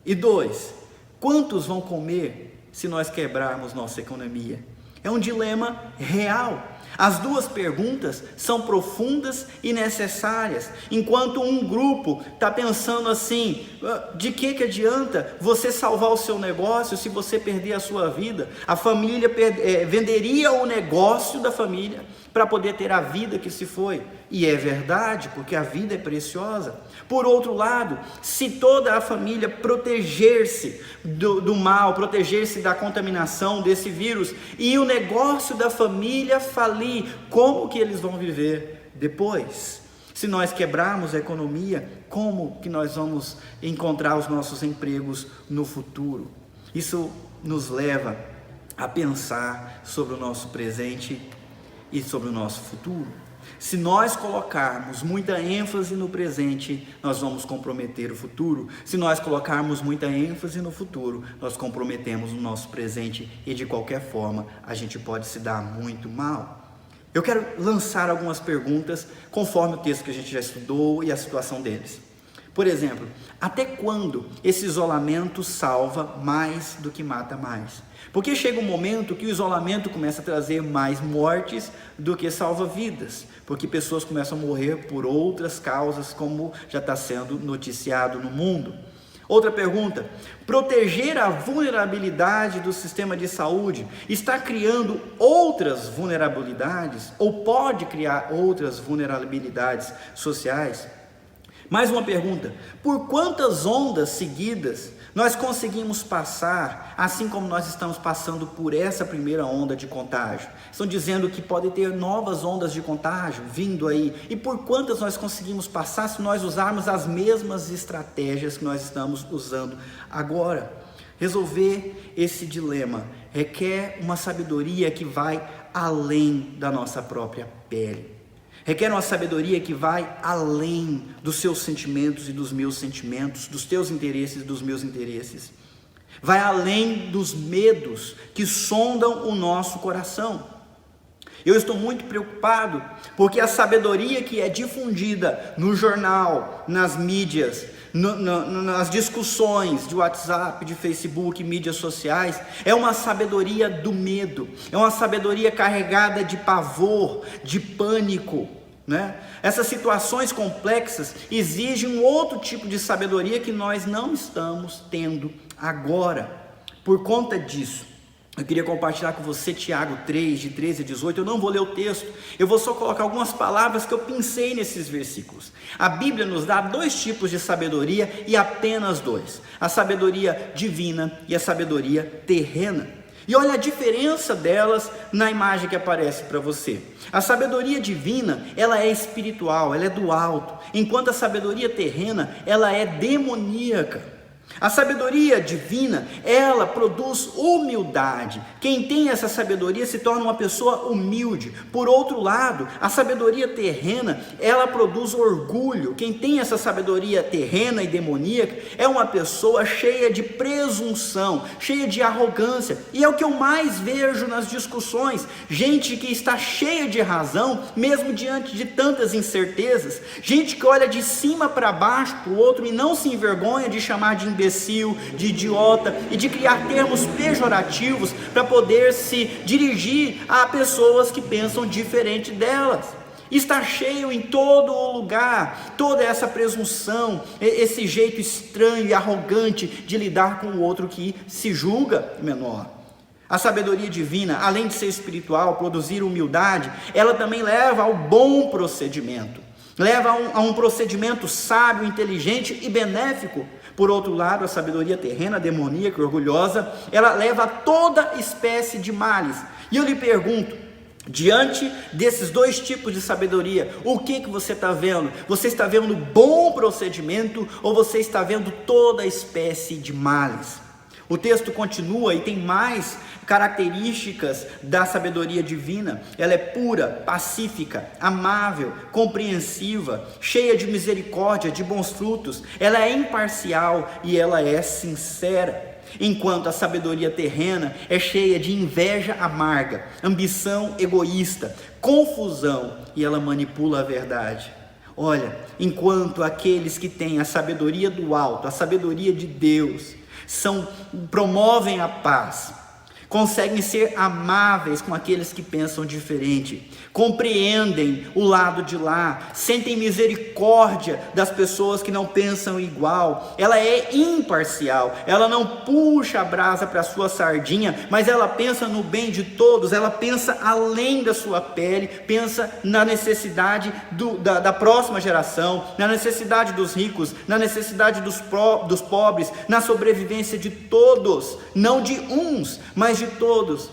E 2. Quantos vão comer se nós quebrarmos nossa economia? É um dilema real. As 2 perguntas são profundas e necessárias. Enquanto um grupo está pensando assim: de que adianta você salvar o seu negócio se você perder a sua vida? A família venderia o negócio da família para poder ter a vida que se foi. E é verdade, porque a vida é preciosa. Por outro lado, se toda a família proteger-se do mal, proteger-se da contaminação desse vírus, e o negócio da família falir, como que eles vão viver depois? Se nós quebrarmos a economia, como que nós vamos encontrar os nossos empregos no futuro? Isso nos leva a pensar sobre o nosso presente e sobre o nosso futuro. Se nós colocarmos muita ênfase no presente, nós vamos comprometer o futuro. Se nós colocarmos muita ênfase no futuro, nós comprometemos o nosso presente e de qualquer forma a gente pode se dar muito mal. Eu quero lançar algumas perguntas conforme o texto que a gente já estudou e a situação deles. Por exemplo, até quando esse isolamento salva mais do que mata mais? Porque chega um momento que o isolamento começa a trazer mais mortes do que salva vidas, porque pessoas começam a morrer por outras causas, como já está sendo noticiado no mundo. Outra pergunta: proteger a vulnerabilidade do sistema de saúde está criando outras vulnerabilidades, ou pode criar outras vulnerabilidades sociais? Mais uma pergunta: por quantas ondas seguidas nós conseguimos passar, assim como nós estamos passando por essa primeira onda de contágio? Estão dizendo que pode ter novas ondas de contágio vindo aí. E por quantas nós conseguimos passar se nós usarmos as mesmas estratégias que nós estamos usando agora? Resolver esse dilema requer uma sabedoria que vai além da nossa própria pele. Requer uma sabedoria que vai além dos seus sentimentos e dos meus sentimentos, dos teus interesses e dos meus interesses. Vai além dos medos que sondam o nosso coração. Eu estou muito preocupado porque a sabedoria que é difundida no jornal, nas mídias, nas discussões de WhatsApp, de Facebook, mídias sociais, é uma sabedoria do medo, é uma sabedoria carregada de pavor, de pânico, né? Essas situações complexas exigem um outro tipo de sabedoria que nós não estamos tendo agora. Por conta disso, Eu queria compartilhar com você Tiago 3, de 13 a 18, eu não vou ler o texto, eu vou só colocar algumas palavras que eu pensei nesses versículos. A Bíblia nos dá 2 tipos de sabedoria e apenas 2, a sabedoria divina e a sabedoria terrena. E olha a diferença delas na imagem que aparece para você. A sabedoria divina, ela é espiritual, ela é do alto, enquanto a sabedoria terrena, ela é demoníaca. A sabedoria divina, ela produz humildade. Quem tem essa sabedoria se torna uma pessoa humilde. Por outro lado, a sabedoria terrena, ela produz orgulho. Quem tem essa sabedoria terrena e demoníaca é uma pessoa cheia de presunção, cheia de arrogância. E é o que eu mais vejo nas discussões. Gente que está cheia de razão, mesmo diante de tantas incertezas. Gente que olha de cima para baixo para o outro e não se envergonha de chamar de imbecil, de idiota e de criar termos pejorativos para poder se dirigir a pessoas que pensam diferente delas. Está cheio em todo o lugar, toda essa presunção, esse jeito estranho e arrogante de lidar com o outro que se julga menor. A sabedoria divina, além de ser espiritual, produzir humildade, ela também leva ao bom procedimento, leva a um procedimento sábio, inteligente e benéfico. Por outro lado, a sabedoria terrena, demoníaca, orgulhosa, ela leva a toda espécie de males. E eu lhe pergunto, diante desses 2 tipos de sabedoria, o que você está vendo? Você está vendo bom procedimento ou você está vendo toda espécie de males? O texto continua e tem mais características da sabedoria divina. Ela é pura, pacífica, amável, compreensiva, cheia de misericórdia, de bons frutos. Ela é imparcial e ela é sincera. Enquanto a sabedoria terrena é cheia de inveja amarga, ambição egoísta, confusão, e ela manipula a verdade. Olha, enquanto aqueles que têm a sabedoria do alto, a sabedoria de Deus, promovem a paz, conseguem ser amáveis com aqueles que pensam diferente, compreendem o lado de lá, sentem misericórdia das pessoas que não pensam igual. Ela é imparcial, ela não puxa a brasa para a sua sardinha, mas ela pensa no bem de todos, ela pensa além da sua pele, pensa na necessidade da próxima geração, na necessidade dos ricos, na necessidade dos pobres, na sobrevivência de todos, não de uns, mas de todos.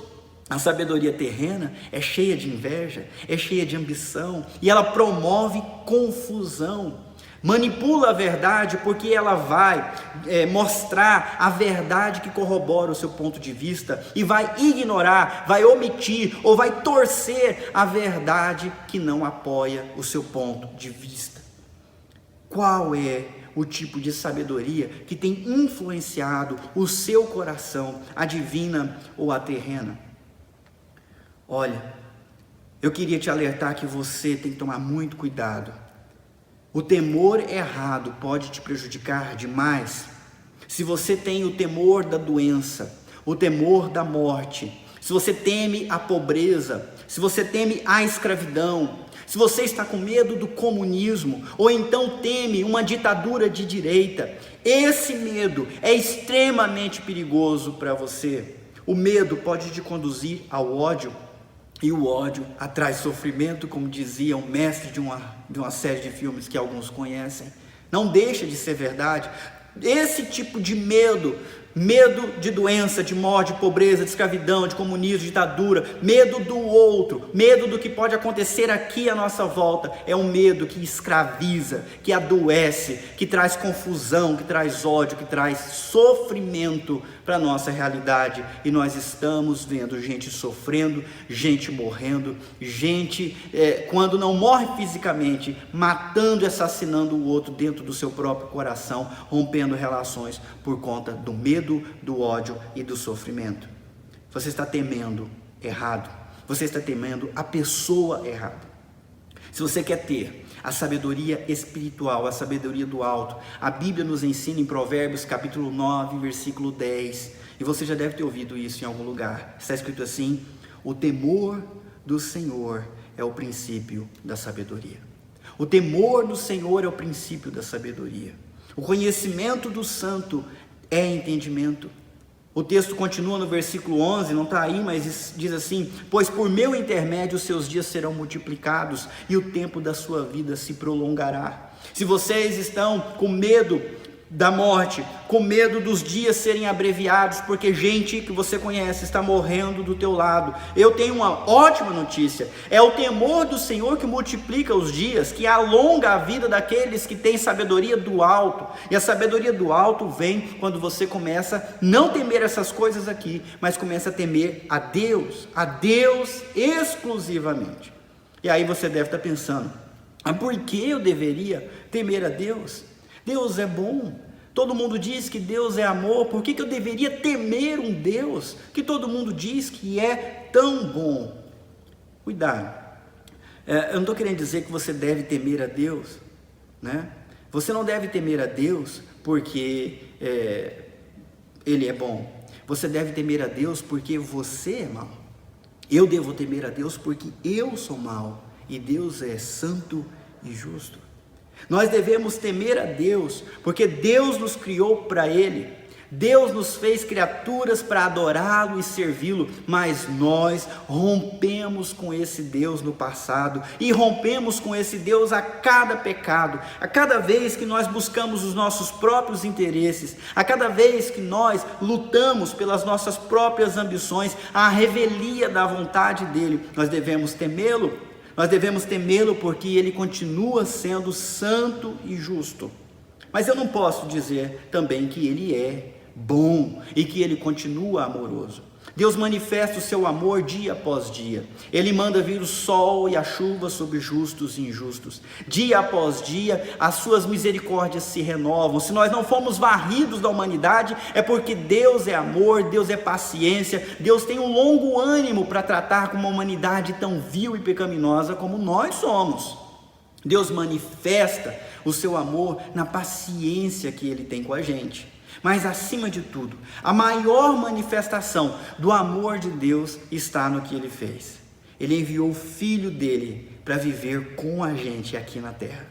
A sabedoria terrena é cheia de inveja, é cheia de ambição, e ela promove confusão, manipula a verdade, porque ela vai mostrar a verdade que corrobora o seu ponto de vista, e vai ignorar, vai omitir, ou vai torcer a verdade que não apoia o seu ponto de vista. Qual é o tipo de sabedoria que tem influenciado o seu coração, a divina ou a terrena? Olha, eu queria te alertar que você tem que tomar muito cuidado. O temor errado pode te prejudicar demais. Se você tem o temor da doença, o temor da morte, se você teme a pobreza, se você teme a escravidão, se você está com medo do comunismo, ou então teme uma ditadura de direita, esse medo é extremamente perigoso para você. O medo pode te conduzir ao ódio, e o ódio atrai sofrimento, como dizia um mestre de uma série de filmes que alguns conhecem. Não deixa de ser verdade. Esse tipo de medo de doença, de morte, de pobreza, de escravidão, de comunismo, de ditadura, medo do outro, medo do que pode acontecer aqui à nossa volta, é um medo que escraviza, que adoece, que traz confusão, que traz ódio, que traz sofrimento para a nossa realidade. E nós estamos vendo gente sofrendo, gente morrendo, gente, quando não morre fisicamente, matando e assassinando o outro dentro do seu próprio coração, rompendo relações por conta do medo, do ódio e do sofrimento. Você está temendo errado, você está temendo a pessoa errada. Se você quer ter a sabedoria espiritual, a sabedoria do alto, a Bíblia nos ensina em Provérbios capítulo 9, versículo 10, e você já deve ter ouvido isso em algum lugar. Está escrito assim: o temor do Senhor é o princípio da sabedoria. O temor do Senhor é o princípio da sabedoria. O conhecimento do santo é entendimento. O texto continua no versículo 11, não está aí, mas diz assim: pois por meu intermédio os seus dias serão multiplicados e o tempo da sua vida se prolongará. Se vocês estão com medo da morte, com medo dos dias serem abreviados, porque gente que você conhece está morrendo do teu lado, eu tenho uma ótima notícia: é o temor do Senhor que multiplica os dias, que alonga a vida daqueles que têm sabedoria do alto. E a sabedoria do alto vem quando você começa a não temer essas coisas aqui, mas começa a temer a Deus exclusivamente. E aí você deve estar pensando: mas por que eu deveria temer a Deus? Deus é bom, todo mundo diz que Deus é amor, por que eu deveria temer um Deus que todo mundo diz que é tão bom? Cuidado, eu não estou querendo dizer que você deve temer a Deus, né? Você não deve temer a Deus porque Ele é bom, você deve temer a Deus porque você é mau. Eu devo temer a Deus porque eu sou mau e Deus é santo e justo. Nós devemos temer a Deus, porque Deus nos criou para Ele, Deus nos fez criaturas para adorá-lo e servi-lo, mas nós rompemos com esse Deus no passado, e rompemos com esse Deus a cada pecado, a cada vez que nós buscamos os nossos próprios interesses, a cada vez que nós lutamos pelas nossas próprias ambições, a revelia da vontade dEle. Nós devemos temê-lo. Nós devemos temê-lo porque Ele continua sendo santo e justo. Mas eu não posso dizer também que Ele é bom e que Ele continua amoroso. Deus manifesta o seu amor dia após dia. Ele manda vir o sol e a chuva sobre justos e injustos. Dia após dia, as suas misericórdias se renovam. Se nós não fomos varridos da humanidade, é porque Deus é amor, Deus é paciência, Deus tem um longo ânimo para tratar com uma humanidade tão vil e pecaminosa como nós somos. Deus manifesta o seu amor na paciência que Ele tem com a gente. Mas acima de tudo, a maior manifestação do amor de Deus está no que Ele fez. Ele enviou o Filho dEle para viver com a gente aqui na terra,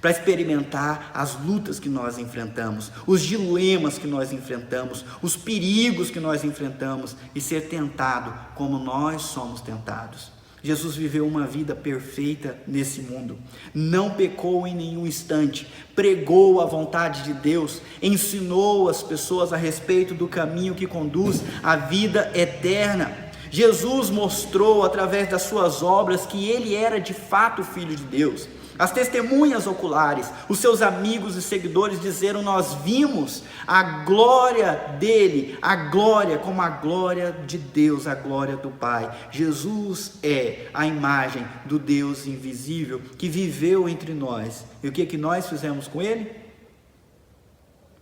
para experimentar as lutas que nós enfrentamos, os dilemas que nós enfrentamos, os perigos que nós enfrentamos e ser tentado como nós somos tentados. Jesus viveu uma vida perfeita nesse mundo, não pecou em nenhum instante, pregou a vontade de Deus, ensinou as pessoas a respeito do caminho que conduz à vida eterna. Jesus mostrou através das suas obras que Ele era de fato o Filho de Deus. As testemunhas oculares, os seus amigos e seguidores disseram: nós vimos a glória dele, a glória como a glória de Deus, a glória do Pai. Jesus é a imagem do Deus invisível que viveu entre nós. E o que nós fizemos com ele?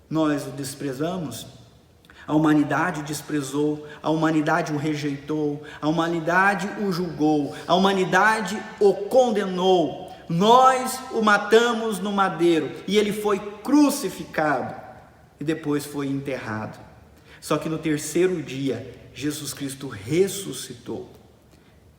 Nós o desprezamos. A humanidade o desprezou, a humanidade o rejeitou, a humanidade o julgou, a humanidade o condenou. Nós o matamos no madeiro e ele foi crucificado e depois foi enterrado. Só que no terceiro dia, Jesus Cristo ressuscitou.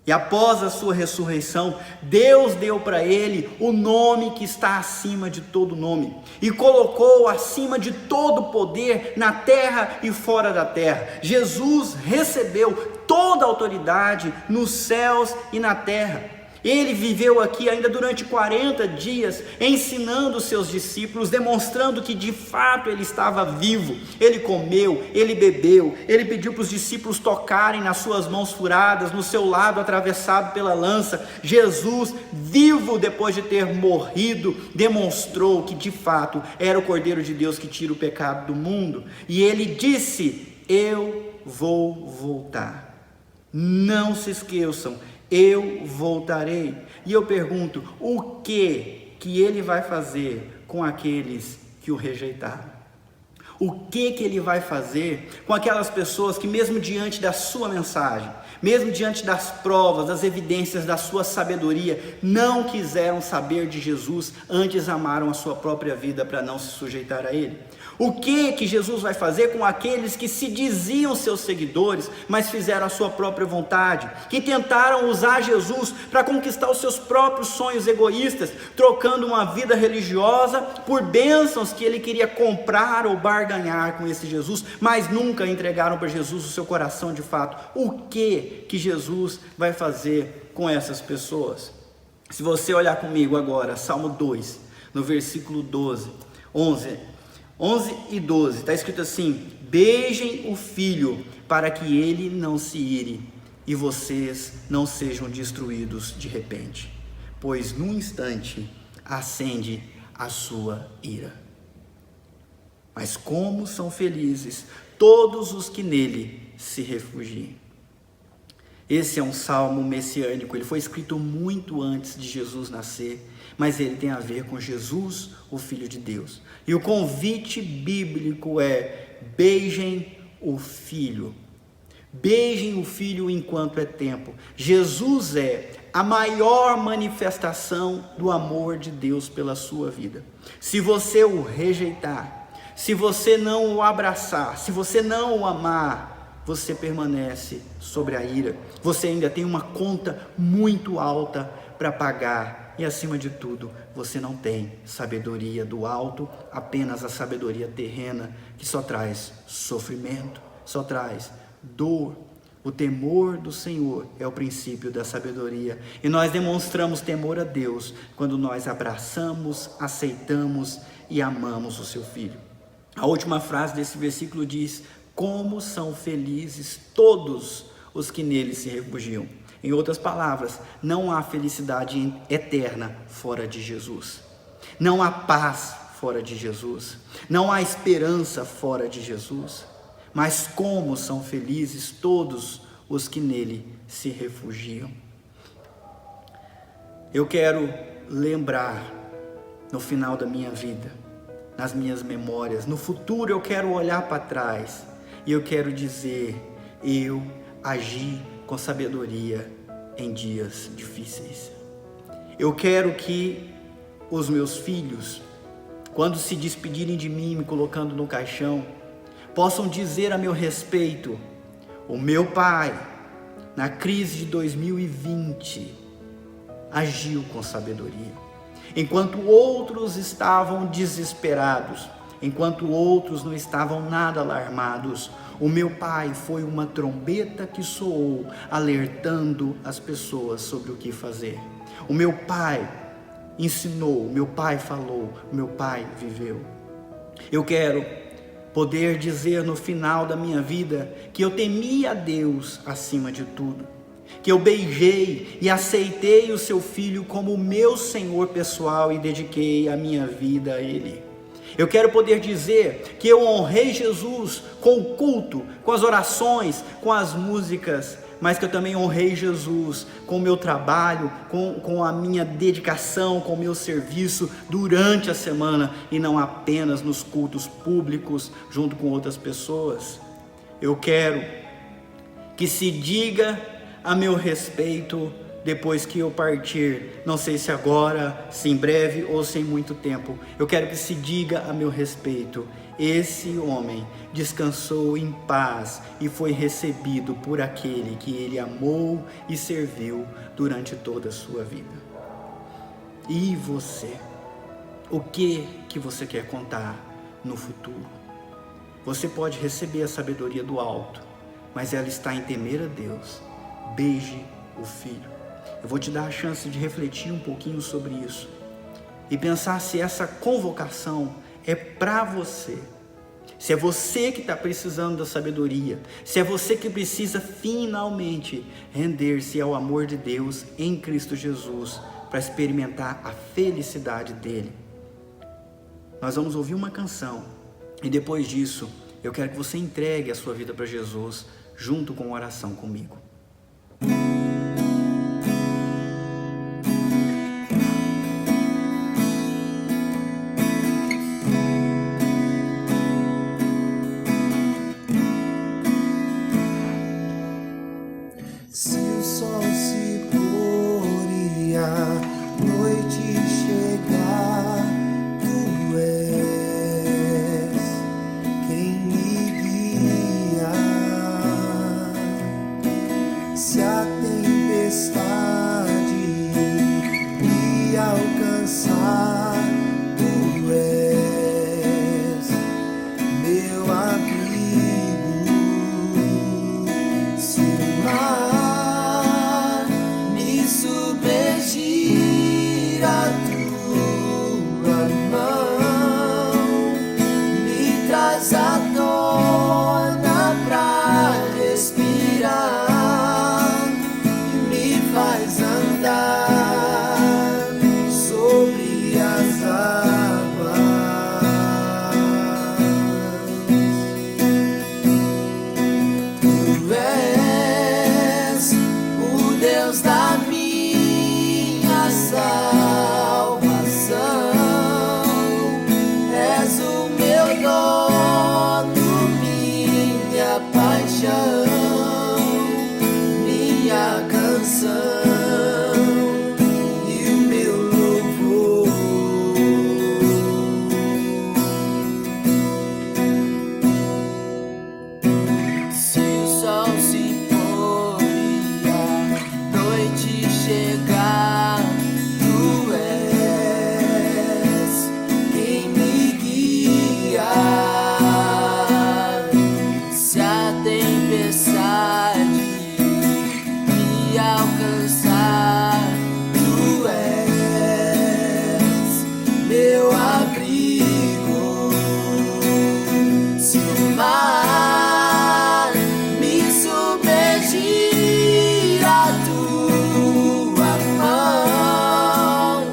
E após a sua ressurreição, Deus deu para ele o nome que está acima de todo nome e colocou acima de todo poder na terra e fora da terra. Jesus recebeu toda a autoridade nos céus e na terra. Ele viveu aqui ainda durante 40 dias, ensinando os seus discípulos, demonstrando que de fato ele estava vivo. Ele comeu, ele bebeu, ele pediu para os discípulos tocarem nas suas mãos furadas, no seu lado atravessado pela lança. Jesus, vivo depois de ter morrido, demonstrou que de fato era o Cordeiro de Deus que tira o pecado do mundo. E ele disse: eu vou voltar. Não se esqueçam, eu voltarei. E eu pergunto: o que ele vai fazer com aqueles que o rejeitaram? O que ele vai fazer com aquelas pessoas que mesmo diante da sua mensagem, mesmo diante das provas, das evidências da sua sabedoria, não quiseram saber de Jesus, antes amaram a sua própria vida para não se sujeitar a ele? O que Jesus vai fazer com aqueles que se diziam seus seguidores, mas fizeram a sua própria vontade, que tentaram usar Jesus para conquistar os seus próprios sonhos egoístas, trocando uma vida religiosa por bênçãos que ele queria comprar ou barganhar barganhar com esse Jesus, mas nunca entregaram para Jesus o seu coração de fato. O que Jesus vai fazer com essas pessoas? Se você olhar comigo agora, Salmo 2, no versículo 11 e 12, está escrito assim: beijem o filho para que ele não se ire e vocês não sejam destruídos de repente, pois num instante acende a sua ira. Mas como são felizes todos os que nele se refugiam. Esse é um salmo messiânico, ele foi escrito muito antes de Jesus nascer, mas ele tem a ver com Jesus, o Filho de Deus. E o convite bíblico é: beijem o Filho. Beijem o Filho enquanto é tempo. Jesus é a maior manifestação do amor de Deus pela sua vida. Se você o rejeitar, se você não o abraçar, se você não o amar, você permanece sobre a ira. Você ainda tem uma conta muito alta para pagar. E acima de tudo, você não tem sabedoria do alto, apenas a sabedoria terrena, que só traz sofrimento, só traz dor. O temor do Senhor é o princípio da sabedoria. E nós demonstramos temor a Deus quando nós abraçamos, aceitamos e amamos o seu Filho. A última frase desse versículo diz: como são felizes todos os que nele se refugiam. Em outras palavras, não há felicidade eterna fora de Jesus. Não há paz fora de Jesus. Não há esperança fora de Jesus. Mas como são felizes todos os que nele se refugiam. Eu quero lembrar no final da minha vida, nas minhas memórias, no futuro eu quero olhar para trás e eu quero dizer: eu agi com sabedoria em dias difíceis. Eu quero que os meus filhos, quando se despedirem de mim, me colocando no caixão, possam dizer a meu respeito: o meu pai, na crise de 2020, agiu com sabedoria. Enquanto outros estavam desesperados, enquanto outros não estavam nada alarmados, o meu pai foi uma trombeta que soou, alertando as pessoas sobre o que fazer. O meu pai ensinou, o meu pai falou, o meu pai viveu. Eu quero poder dizer no final da minha vida que eu temia a Deus acima de tudo, que eu beijei e aceitei o seu Filho como meu Senhor pessoal e dediquei a minha vida a Ele. Eu quero poder dizer que eu honrei Jesus com o culto, com as orações, com as músicas, mas que eu também honrei Jesus com o meu trabalho, com a minha dedicação, com o meu serviço durante a semana e não apenas nos cultos públicos junto com outras pessoas. Eu quero que se diga a meu respeito depois que eu partir, não sei se agora, se em breve ou se em muito tempo, eu quero que se diga a meu respeito: esse homem descansou em paz e foi recebido por aquele que ele amou e serviu durante toda a sua vida. E você? O que você quer contar no futuro? Você pode receber a sabedoria do alto, mas ela está em temer a Deus. Beije o Filho. Eu vou te dar a chance de refletir um pouquinho sobre isso e pensar se essa convocação é para você. Se é você que está precisando da sabedoria, se é você que precisa finalmente render-se ao amor de Deus em Cristo Jesus para experimentar a felicidade dele. Nós vamos ouvir uma canção e depois disso eu quero que você entregue a sua vida para Jesus junto com a oração comigo. Se o sol se pôr e a noite chegar, tu és quem me guia. paixão, minha canção e o meu louvor. Se o sol se pôr e a noite chegar, tu és quem me guia. Se a tempestade me alcançar, tu és meu abrigo. Se o mar me submergir, a tua mão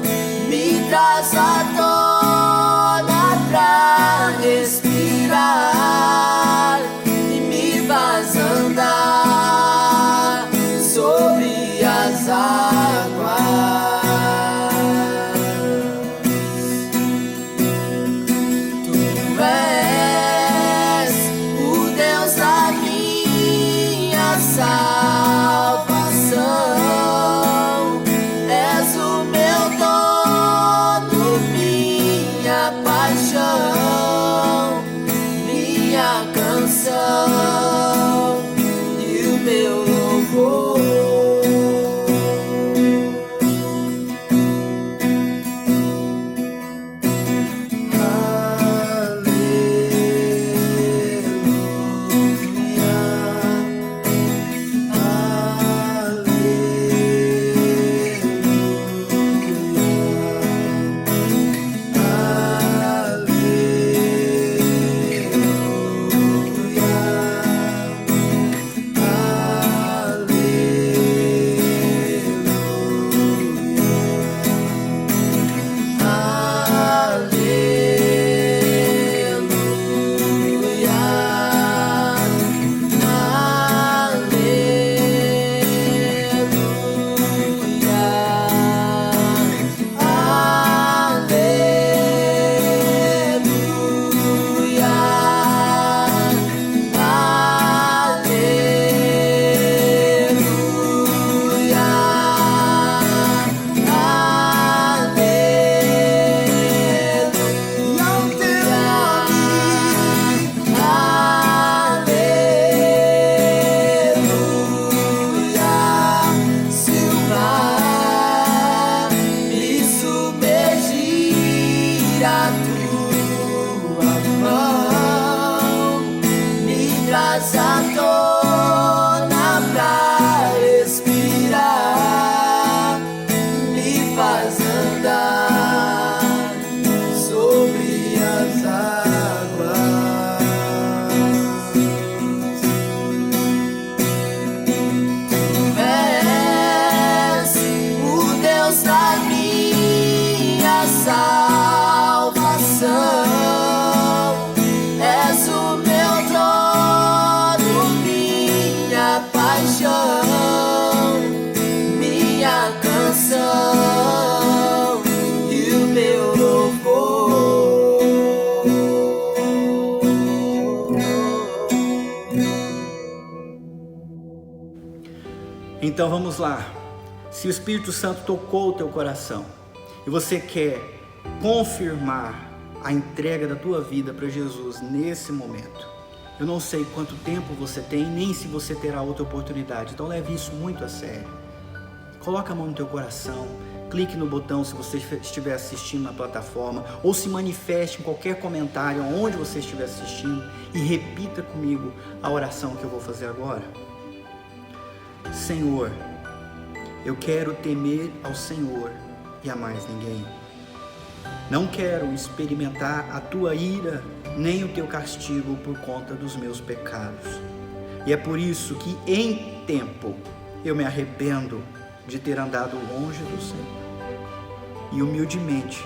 me traz à tona pra respirar e me faz andar sobre as águas. Tu és o Deus da minha salvação, és o meu dono, minha paixão, minha canção e o meu louvor. À tona pra respirar, me faz andar sobre as águas. Tu és o Deus da minha salvação, és o meu paixão, minha canção e o meu louvor. Então vamos lá. Se o Espírito Santo tocou o teu coração e você quer confirmar a entrega da tua vida para Jesus nesse momento, eu não sei quanto tempo você tem, nem se você terá outra oportunidade, então leve isso muito a sério. Coloca a mão no teu coração, clique no botão se você estiver assistindo na plataforma, ou se manifeste em qualquer comentário onde você estiver assistindo e repita comigo a oração que eu vou fazer agora. Senhor, eu quero temer ao Senhor e a mais ninguém. Não quero experimentar a tua ira, nem o teu castigo por conta dos meus pecados. E é por isso que, em tempo, eu me arrependo de ter andado longe do Senhor. E humildemente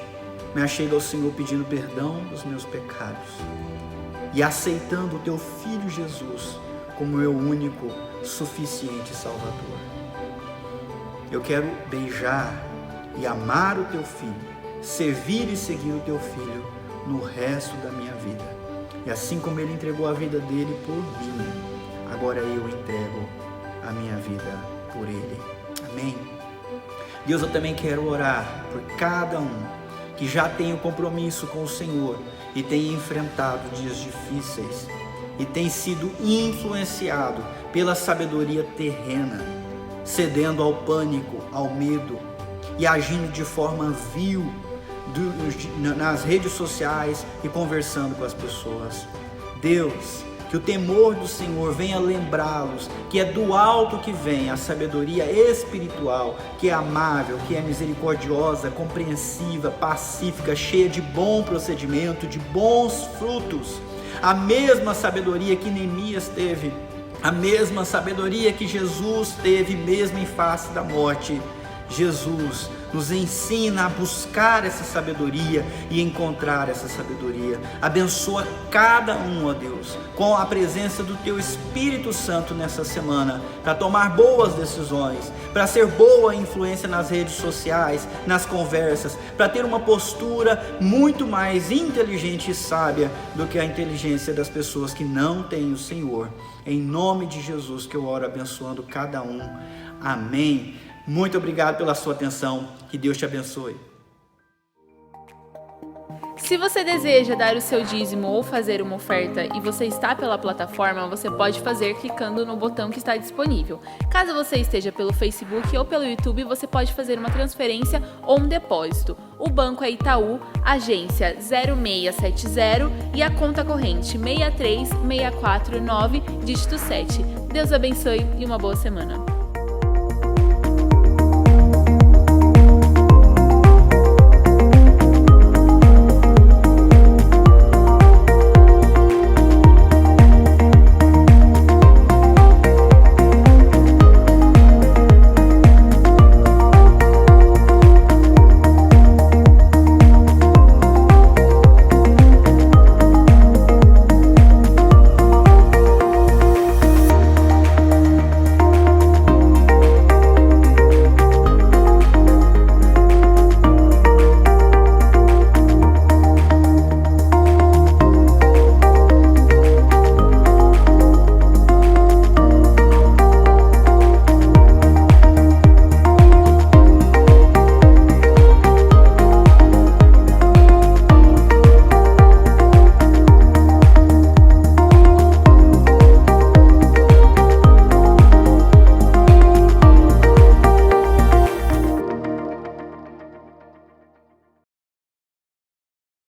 me achego ao Senhor pedindo perdão dos meus pecados e aceitando o teu Filho Jesus como meu único, suficiente Salvador. Eu quero beijar e amar o teu Filho, servir e seguir o teu Filho no resto da minha vida. E assim como Ele entregou a vida dele por mim, agora eu entrego a minha vida por Ele. Amém? Deus, eu também quero orar por cada um que já tem um compromisso com o Senhor e tem enfrentado dias difíceis e tem sido influenciado pela sabedoria terrena, cedendo ao pânico, ao medo e agindo de forma vil nas redes sociais e conversando com as pessoas. Deus, que o temor do Senhor venha lembrá-los que é do alto que vem a sabedoria espiritual, que é amável, que é misericordiosa, compreensiva, pacífica, cheia de bom procedimento, de bons frutos. A mesma sabedoria que Neemias teve, a mesma sabedoria que Jesus teve mesmo em face da morte. Jesus nos ensina a buscar essa sabedoria e encontrar essa sabedoria. Abençoa cada um, ó Deus, com a presença do Teu Espírito Santo nessa semana, para tomar boas decisões, para ser boa influência nas redes sociais, nas conversas, para ter uma postura muito mais inteligente e sábia do que a inteligência das pessoas que não têm o Senhor. Em nome de Jesus que eu oro abençoando cada um. Amém. Muito obrigado pela sua atenção, que Deus te abençoe. Se você deseja dar o seu dízimo ou fazer uma oferta e você está pela plataforma, você pode fazer clicando no botão que está disponível. Caso você esteja pelo Facebook ou pelo YouTube, você pode fazer uma transferência ou um depósito. O banco é Itaú, agência 0670 e a conta corrente 63649, dígito 7. Deus abençoe e uma boa semana.